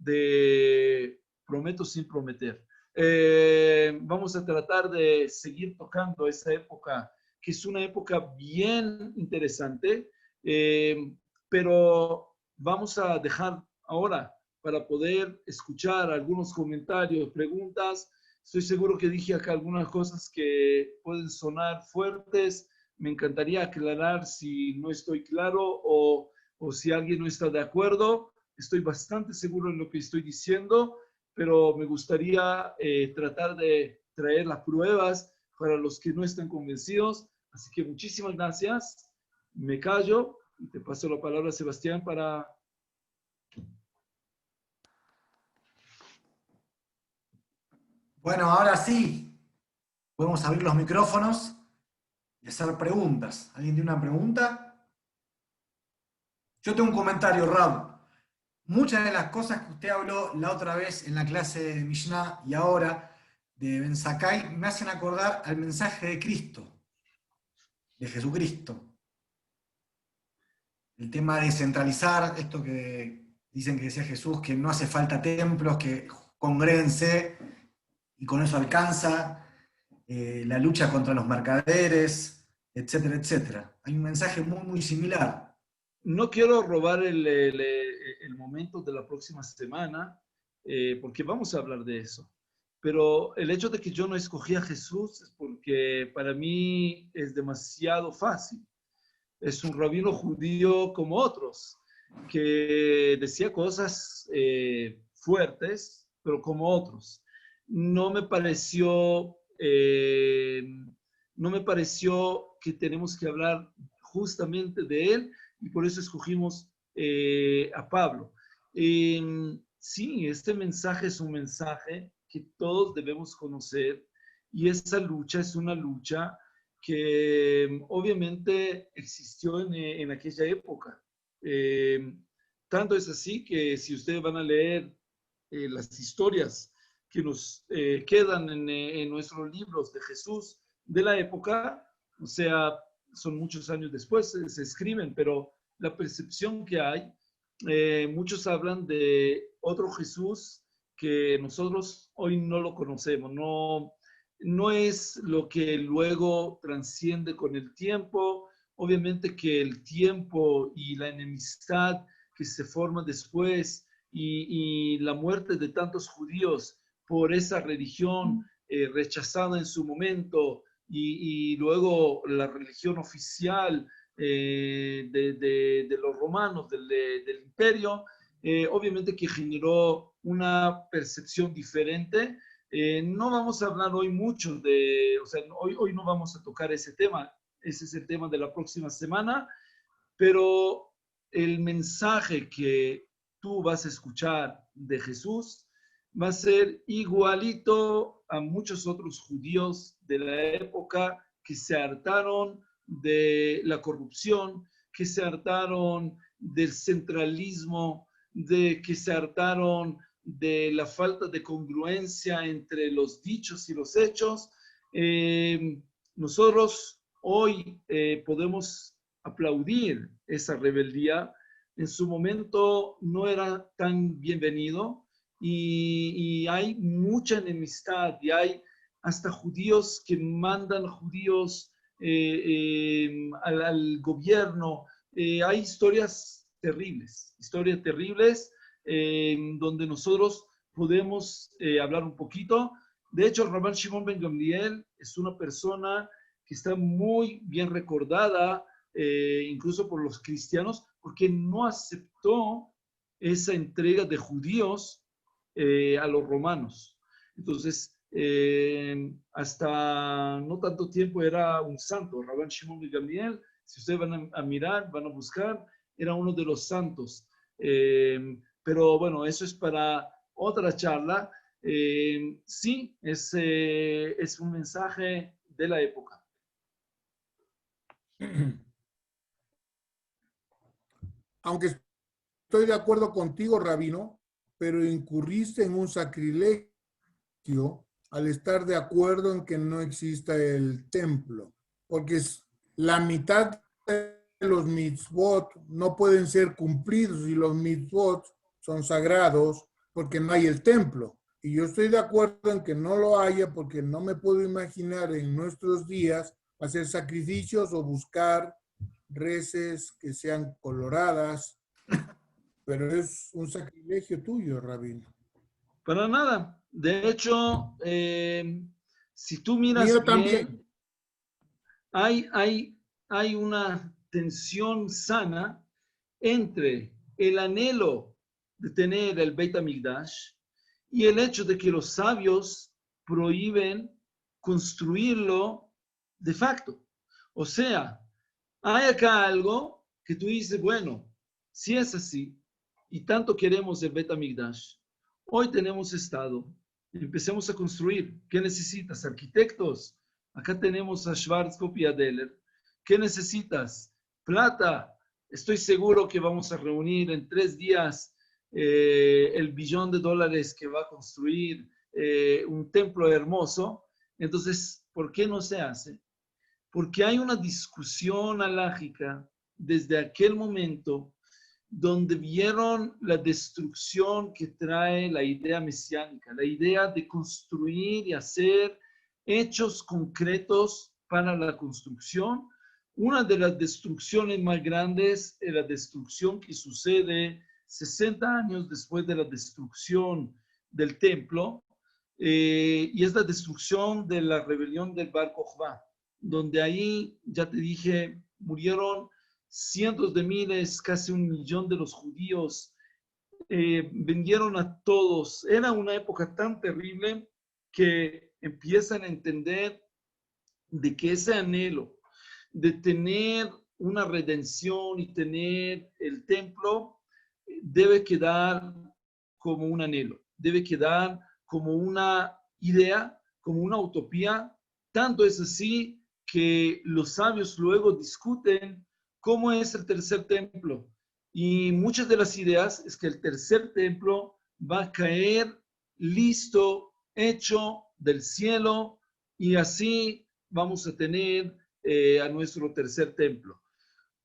prometo sin prometer. Vamos a tratar de seguir tocando esa época, que es una época bien interesante, pero vamos a dejar ahora para poder escuchar algunos comentarios, preguntas. Estoy seguro que dije acá algunas cosas que pueden sonar fuertes. Me encantaría aclarar si no estoy claro o si alguien no está de acuerdo. Estoy bastante seguro en lo que estoy diciendo, pero me gustaría tratar de traer las pruebas para los que no están convencidos. Así que muchísimas gracias. Me callo y te paso la palabra a Sebastián para... Bueno, ahora sí, podemos abrir los micrófonos y hacer preguntas. ¿Alguien tiene una pregunta? Yo tengo un comentario, Rab. Muchas de las cosas que usted habló la otra vez en la clase de Mishnah y ahora de Ben Zakkai me hacen acordar al mensaje de Cristo, de Jesucristo. El tema de centralizar, esto que dicen que decía Jesús, que no hace falta templos, que congréguense y con eso alcanza, la lucha contra los mercaderes, etcétera, etcétera. Hay un mensaje muy, muy similar. No quiero robar el momento de la próxima semana, porque vamos a hablar de eso. Pero el hecho de que yo no escogí a Jesús es porque para mí es demasiado fácil. Es un rabino judío como otros, que decía cosas fuertes, pero como otros. No me pareció, no me pareció que tenemos que hablar justamente de él y por eso escogimos a Pablo. Sí, este mensaje es un mensaje que todos debemos conocer y esa lucha es una lucha que obviamente existió en aquella época. Tanto es así que si ustedes van a leer las historias que nos quedan en nuestros libros de Jesús de la época, o sea, son muchos años después, se escriben, pero la percepción que hay, muchos hablan de otro Jesús que nosotros hoy no lo conocemos, no es lo que luego trasciende con el tiempo. Obviamente que el tiempo y la enemistad que se forma después y la muerte de tantos judíos por esa religión rechazada en su momento y luego la religión oficial de los romanos, del imperio, obviamente que generó una percepción diferente. No vamos a hablar hoy mucho o sea, hoy no vamos a tocar ese tema, ese es el tema de la próxima semana, pero el mensaje que tú vas a escuchar de Jesús va a ser igualito a muchos otros judíos de la época que se hartaron de la corrupción, que se hartaron del centralismo, que se hartaron de la falta de congruencia entre los dichos y los hechos. Nosotros hoy podemos aplaudir esa rebeldía. En su momento no era tan bienvenido y hay mucha enemistad y hay hasta judíos que mandan judíos al gobierno. Hay historias terribles donde nosotros podemos hablar un poquito. De hecho, Rabban Shimon ben Gamliel es una persona que está muy bien recordada, incluso por los cristianos, porque no aceptó esa entrega de judíos a los romanos. Entonces, hasta no tanto tiempo era un santo, Rabban Shimon ben Gamliel. Si ustedes van a mirar, van a buscar, era uno de los santos. Pero bueno, eso es para otra charla. Sí, es un mensaje de la época. Aunque estoy de acuerdo contigo, Rabino, pero incurriste en un sacrilegio al estar de acuerdo en que no exista el templo, porque la mitad de los mitzvot no pueden ser cumplidos y los mitzvot son sagrados porque no hay el templo. Y yo estoy de acuerdo en que no lo haya porque no me puedo imaginar en nuestros días hacer sacrificios o buscar reses que sean coloradas, pero es un sacrilegio tuyo, Rabino. Para nada. De hecho, si tú miras Mío bien, también. Hay una tensión sana entre el anhelo de tener el Beit HaMikdash y el hecho de que los sabios prohíben construirlo de facto. O sea, hay acá algo que tú dices, bueno, si es así y tanto queremos el Beit HaMikdash, hoy tenemos Estado, empecemos a construir. ¿Qué necesitas? Arquitectos. Acá tenemos a Schwarzkopf y a Deller. ¿Qué necesitas? Plata. Estoy seguro que vamos a reunir en 3 días el billón de dólares que va a construir un templo hermoso. Entonces, ¿por qué no se hace? Porque hay una discusión alágica desde aquel momento donde vieron la destrucción que trae la idea mesiánica, la idea de construir y hacer hechos concretos para la construcción. Una de las destrucciones más grandes es la destrucción que sucede 60 años después de la destrucción del templo, y es la destrucción de la rebelión del Bar Kokhba, donde ahí, ya te dije, murieron cientos de miles, casi 1 millón de los judíos, vendieron a todos. Era una época tan terrible que empiezan a entender de que ese anhelo de tener una redención y tener el templo debe quedar como un anhelo, debe quedar como una idea, como una utopía. Tanto es así que los sabios luego discuten cómo es el tercer templo. Y muchas de las ideas es que el tercer templo va a caer listo hecho del cielo, y así vamos a tener a nuestro tercer templo.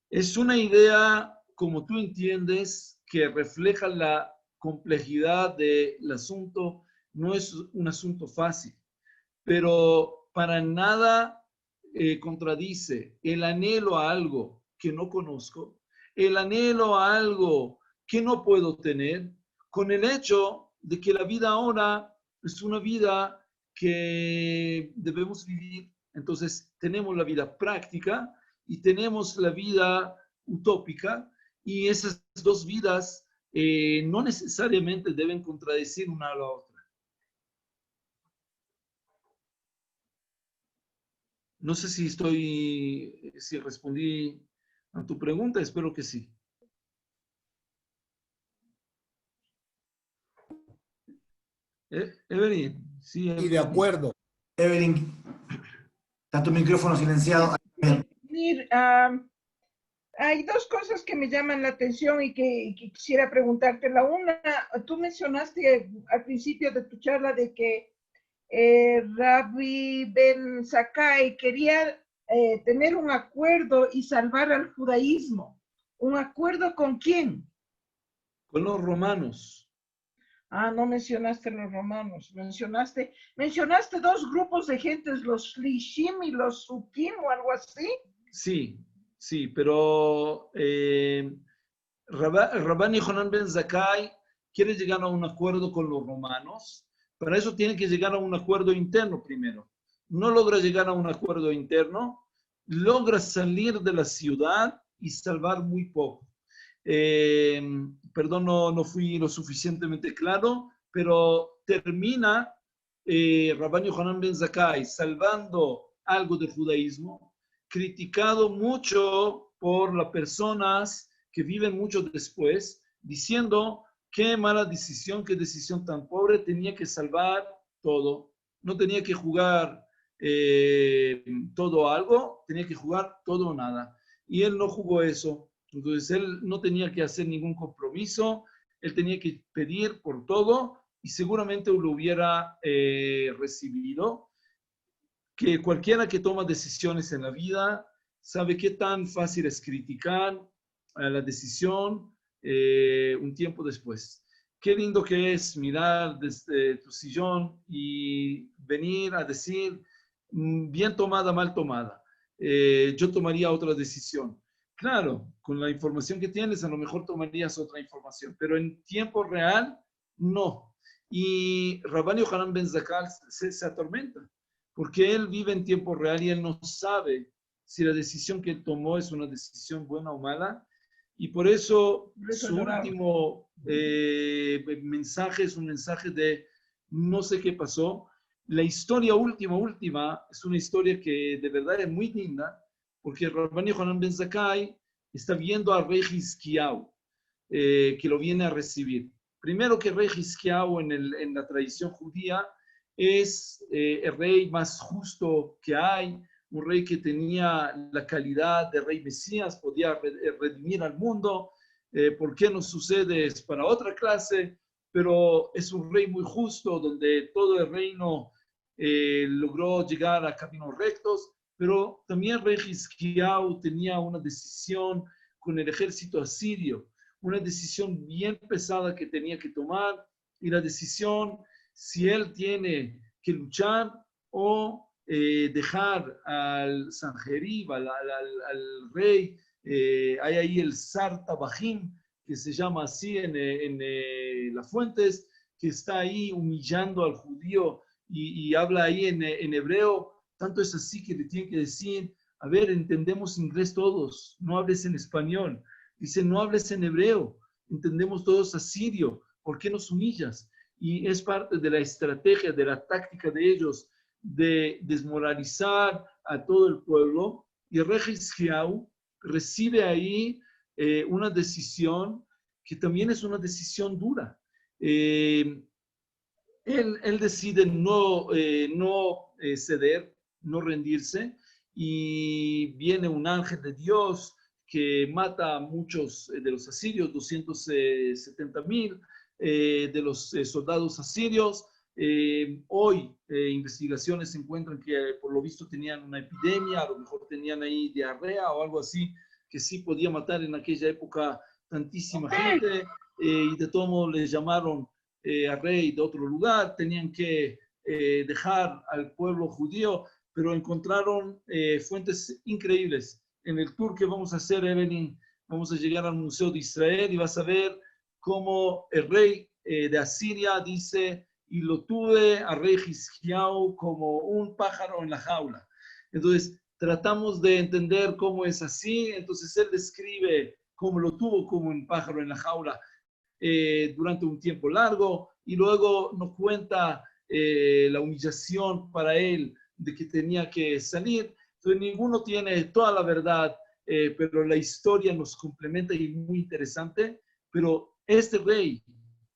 Es una idea, como tú entiendes, que refleja la complejidad del asunto. No es un asunto fácil, pero para nada contradice el anhelo a algo que no conozco, el anhelo a algo que no puedo tener, con el hecho de que la vida ahora es una vida que debemos vivir. Entonces tenemos la vida práctica y tenemos la vida utópica, y esas dos vidas no necesariamente deben contradecir una a la otra. No sé si respondí a tu pregunta, espero que sí. Evelyn, sí, Y de Evelyn. acuerdo. Evelyn, está tu micrófono silenciado. Hay dos cosas que me llaman la atención y que quisiera preguntarte. La una, tú mencionaste al principio de tu charla de que Rabbi Ben Zakkai quería tener un acuerdo y salvar al judaísmo. ¿Un acuerdo con quién? Con los romanos. Ah, no mencionaste los romanos. Mencionaste dos grupos de gentes, los Shlishim y los Sukim o algo así. Sí, pero Rabban Yohanan Ben Zakkai quiere llegar a un acuerdo con los romanos. Para eso tiene que llegar a un acuerdo interno primero. No logra llegar a un acuerdo interno, logra salir de la ciudad y salvar muy poco. Perdón, no fui lo suficientemente claro, pero termina Rabban Yohanan Ben Zakkai salvando algo del judaísmo, criticado mucho por las personas que viven mucho después, diciendo qué mala decisión, qué decisión tan pobre, tenía que salvar todo, no tenía que jugar todo o algo, tenía que jugar todo o nada. Y él no jugó eso, entonces él no tenía que hacer ningún compromiso, él tenía que pedir por todo y seguramente lo hubiera recibido. Que cualquiera que toma decisiones en la vida sabe qué tan fácil es criticar a la decisión un tiempo después. Qué lindo que es mirar desde tu sillón y venir a decir, bien tomada, mal tomada. Yo tomaría otra decisión. Claro, con la información que tienes, a lo mejor tomarías otra información, pero en tiempo real, no. Y Rabban Yohanan Ben Zakkai se atormenta, porque él vive en tiempo real y él no sabe si la decisión que él tomó es una decisión buena o mala. Y por eso su último mensaje es un mensaje de no sé qué pasó. La historia última, es una historia que de verdad es muy linda, porque Rabban Yohanan Ben Zakkai está viendo al rey Hizkiyahu, que lo viene a recibir. Primero que rey Hizkiyahu en la tradición judía es el rey más justo que hay, un rey que tenía la calidad de rey Mesías, podía redimir al mundo. ¿Por qué no sucede? Es para otra clase, pero es un rey muy justo, donde todo el reino logró llegar a caminos rectos, pero también el rey Hizkiyahu tenía una decisión con el ejército asirio, una decisión bien pesada que tenía que tomar, y la decisión si él tiene que luchar o dejar al Sanjerib, al rey, hay ahí el Sar Tabajim, que se llama así en las fuentes, que está ahí humillando al judío y habla ahí en hebreo. Tanto es así que le tienen que decir, a ver, entendemos inglés todos, no hables en español. Dice, no hables en hebreo, entendemos todos asirio, ¿por qué nos humillas? Y es parte de la estrategia, de la táctica de ellos, de desmoralizar a todo el pueblo. Y Rey Hizkiyahu recibe ahí una decisión que también es una decisión dura. Él decide no ceder, no rendirse, y viene un ángel de Dios que mata a muchos de los asirios, 270,000 de los soldados asirios, Hoy investigaciones encuentran que por lo visto tenían una epidemia, a lo mejor tenían ahí diarrea o algo así, que sí podía matar en aquella época tantísima gente, y de todo modo les llamaron a rey de otro lugar, tenían que dejar al pueblo judío, pero encontraron fuentes increíbles. En el tour que vamos a hacer, Evelyn, vamos a llegar al Museo de Israel y vas a ver cómo el rey de Asiria dice, y lo tuve a rey Hizkiyahu como un pájaro en la jaula. Entonces, tratamos de entender cómo es así. Entonces, él describe cómo lo tuvo como un pájaro en la jaula durante un tiempo largo, y luego nos cuenta la humillación para él de que tenía que salir. Entonces, ninguno tiene toda la verdad, pero la historia nos complementa y es muy interesante. Pero este rey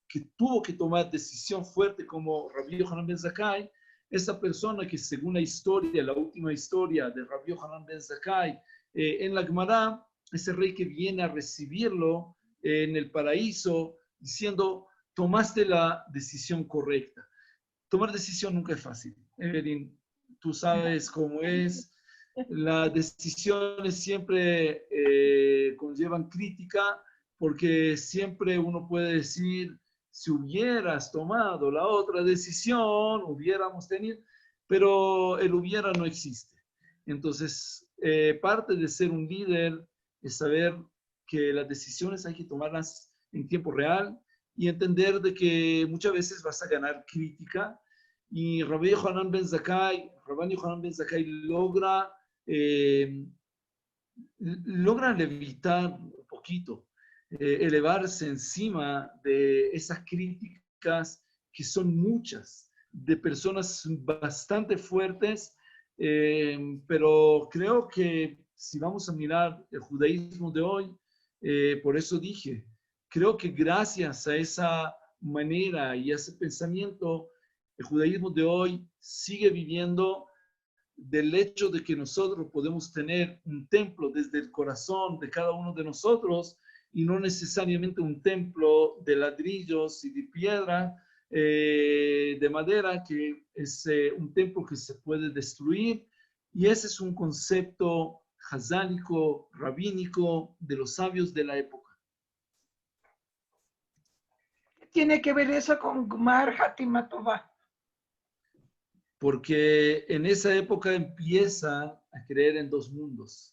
que tuvo que tomar decisión fuerte como Rabbi Yohanan ben Zakkai, esa persona que según la historia, la última historia de Rabbi Yohanan ben Zakkai en la Gemara, ese rey que viene a recibirlo en el paraíso diciendo, tomaste la decisión correcta. Tomar decisión nunca es fácil. Evelyn, tú sabes cómo es. Las decisiones siempre conllevan crítica, porque siempre uno puede decir, si hubieras tomado la otra decisión, hubiéramos tenido, pero el hubiera no existe. Entonces, parte de ser un líder es saber que las decisiones hay que tomarlas en tiempo real y entender de que muchas veces vas a ganar crítica. Y Rabbi Yohanan ben Zakkai logra levitar un poquito, elevarse encima de esas críticas que son muchas, de personas bastante fuertes, pero creo que si vamos a mirar el judaísmo de hoy, por eso dije, creo que gracias a esa manera y a ese pensamiento, el judaísmo de hoy sigue viviendo del hecho de que nosotros podemos tener un templo desde el corazón de cada uno de nosotros y no necesariamente un templo de ladrillos y de piedra, de madera, que es un templo que se puede destruir. Y ese es un concepto hazálico, rabínico, de los sabios de la época. ¿Qué tiene que ver eso con Gmar Hatima Tová? Porque en esa época empiezan a creer en dos mundos.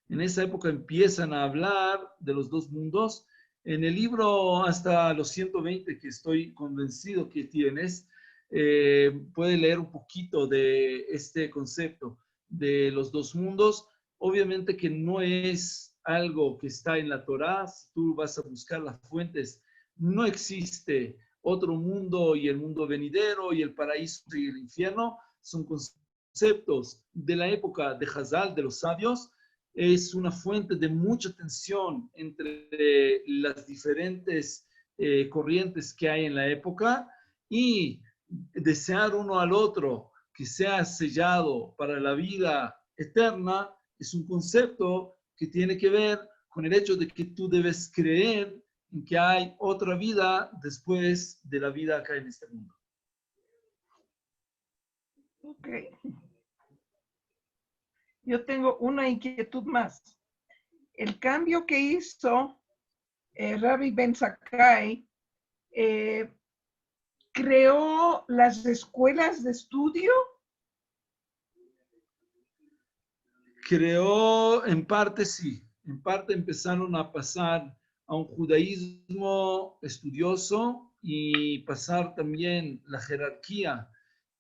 En esa época empiezan a hablar de los dos mundos. En el libro hasta los 120 que estoy convencido que tienes, puede leer un poquito de este concepto de los dos mundos. Obviamente que no es algo que está en la Torá. Si tú vas a buscar las fuentes, no existe otro mundo y el mundo venidero y el paraíso y el infierno. Son conceptos de la época de Hazal, de los sabios. Es una fuente de mucha tensión entre las diferentes corrientes que hay en la época, y desear uno al otro que sea sellado para la vida eterna es un concepto que tiene que ver con el hecho de que tú debes creer en que hay otra vida después de la vida acá en este mundo. Ok. Yo tengo una inquietud más. El cambio que hizo Rabbi Ben Zakkai creó las escuelas de estudio. Creó, en parte sí, en parte empezaron a pasar a un judaísmo estudioso y pasar también la jerarquía,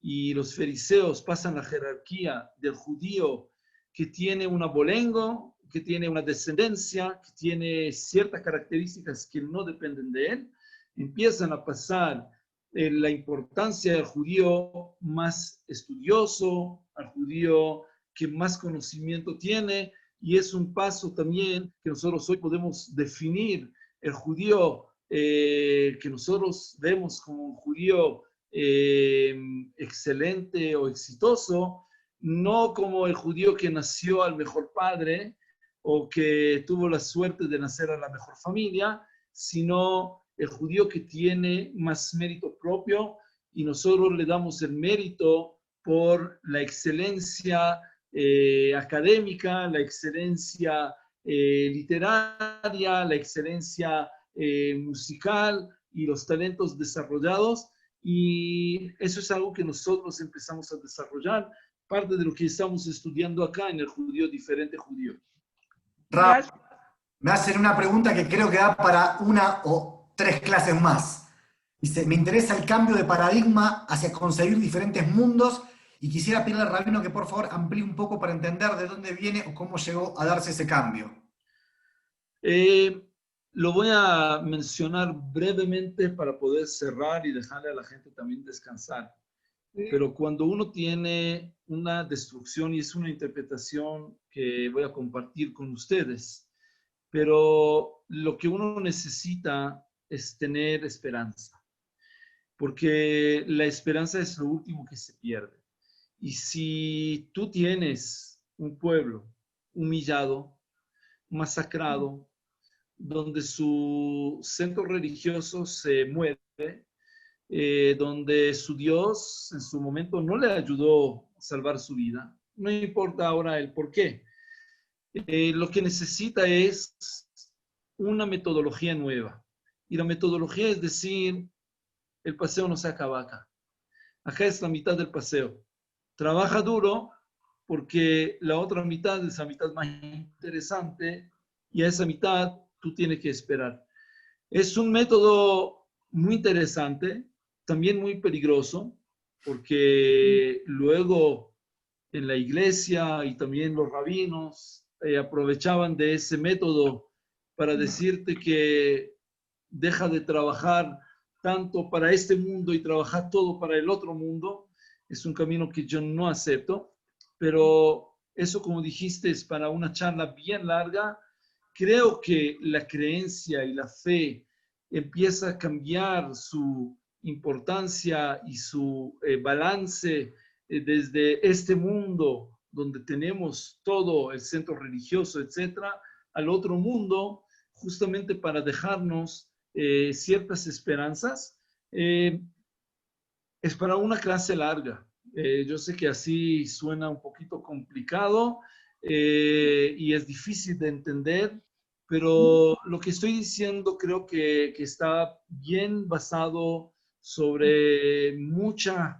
y los fariseos pasan la jerarquía del judío que tiene un abolengo, que tiene una descendencia, que tiene ciertas características que no dependen de él, empiezan a pasar la importancia del judío más estudioso, al judío que más conocimiento tiene, y es un paso también que nosotros hoy podemos definir el judío que nosotros vemos como un judío excelente o exitoso, no como el judío que nació al mejor padre o que tuvo la suerte de nacer a la mejor familia, sino el judío que tiene más mérito propio y nosotros le damos el mérito por la excelencia académica, la excelencia literaria, la excelencia musical y los talentos desarrollados. Y eso es algo que nosotros empezamos a desarrollar, parte de lo que estamos estudiando acá en el judío diferente judío. Rab, me hacen una pregunta que creo que da para 1 o 3 clases más. Dice, me interesa el cambio de paradigma hacia concebir diferentes mundos y quisiera pedirle al rabino que por favor amplíe un poco para entender de dónde viene o cómo llegó a darse ese cambio. Lo voy a mencionar brevemente para poder cerrar y dejarle a la gente también descansar. Pero cuando uno tiene una destrucción, y es una interpretación que voy a compartir con ustedes, pero lo que uno necesita es tener esperanza, porque la esperanza es lo último que se pierde. Y si tú tienes un pueblo humillado, masacrado, donde su centro religioso se muere, donde su Dios en su momento no le ayudó a salvar su vida, no importa ahora el por qué. Lo que necesita es una metodología nueva. Y la metodología es decir, el paseo no se acaba acá. Acá es la mitad del paseo. Trabaja duro porque la otra mitad es la mitad más interesante y a esa mitad tú tienes que esperar. Es un método muy interesante, también muy peligroso, porque luego en la iglesia y también los rabinos aprovechaban de ese método para decirte que deja de trabajar tanto para este mundo y trabajar todo para el otro mundo. Es un camino que yo no acepto, pero eso, como dijiste, es para una charla bien larga. Creo que la creencia y la fe empieza a cambiar su importancia y su balance desde este mundo donde tenemos todo el centro religioso, etcétera, al otro mundo, justamente para dejarnos ciertas esperanzas. Es para una clase larga. Yo sé que así suena un poquito complicado y es difícil de entender, pero lo que estoy diciendo creo que está bien basado sobre muchas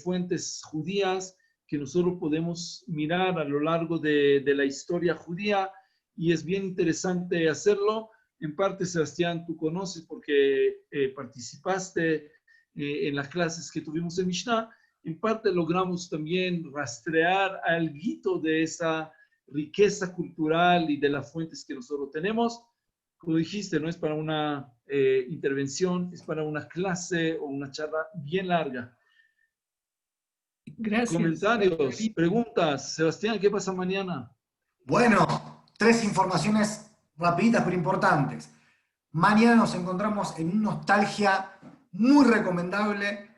fuentes judías que nosotros podemos mirar a lo largo de la historia judía, y es bien interesante hacerlo. En parte, Sebastián, tú conoces porque participaste en las clases que tuvimos en Mishnah. En parte logramos también rastrear algo de esa riqueza cultural y de las fuentes que nosotros tenemos. Como dijiste, no es para una intervención, es para una clase o una charla bien larga. Gracias. Comentarios, preguntas. Sebastián, ¿qué pasa mañana? Bueno, 3 informaciones rapiditas pero importantes. Mañana nos encontramos en un Nostalgia muy recomendable.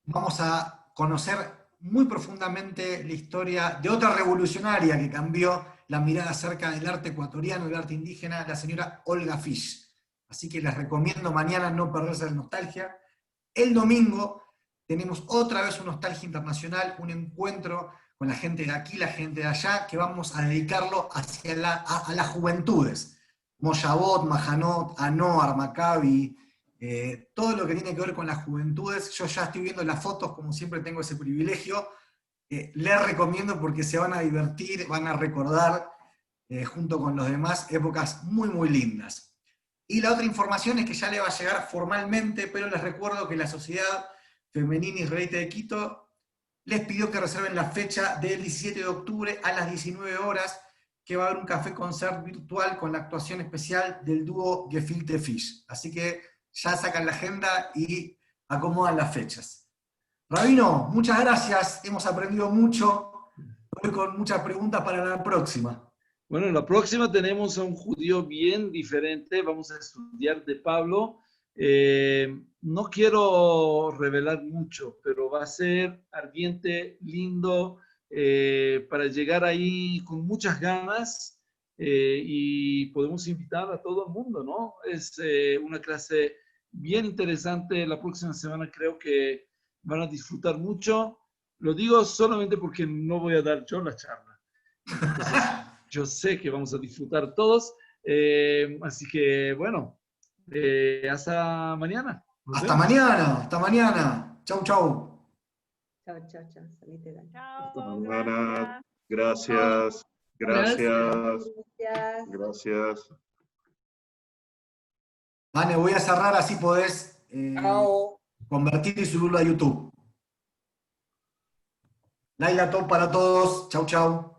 Vamos a conocer muy profundamente la historia de otra revolucionaria que cambió la mirada acerca del arte ecuatoriano, el arte indígena, la señora Olga Fisch. Así que les recomiendo mañana no perderse la Nostalgia. El domingo tenemos otra vez un Nostalgia Internacional, un encuentro con la gente de aquí, la gente de allá, que vamos a dedicarlo hacia a las juventudes. Moshavot, Mahanot, Anoar, Maccabi, todo lo que tiene que ver con las juventudes. Yo ya estoy viendo las fotos, como siempre tengo ese privilegio. Les recomiendo porque se van a divertir, van a recordar, junto con los demás, épocas muy, muy lindas. Y la otra información es que ya le va a llegar formalmente, pero les recuerdo que la Sociedad Femenina Israelita de Quito les pidió que reserven la fecha del 17 de octubre a las 19 horas, que va a haber un café-concert virtual con la actuación especial del dúo Gefilte Fish. Así que ya sacan la agenda y acomodan las fechas. Rabino, muchas gracias, hemos aprendido mucho. Voy con muchas preguntas para la próxima. Bueno, la próxima tenemos a un judío bien diferente. Vamos a estudiar de Pablo. No quiero revelar mucho, pero va a ser ardiente, lindo, para llegar ahí con muchas ganas, y podemos invitar a todo el mundo, ¿no? Es una clase bien interesante. La próxima semana creo que van a disfrutar mucho. Lo digo solamente porque no voy a dar yo la charla. Entonces, yo sé que vamos a disfrutar todos. Así que, bueno, hasta mañana. Nos Hasta vemos. mañana, hasta mañana. Chau, chau. Chao, chao, chao. Salite, Dani. Hasta Chao, mañana. gracias. Gracias. Gracias. Gracias. Vane, voy a cerrar, así podés Chao. convertir y subirlo a YouTube. Laila, top para todos. Chau, chau.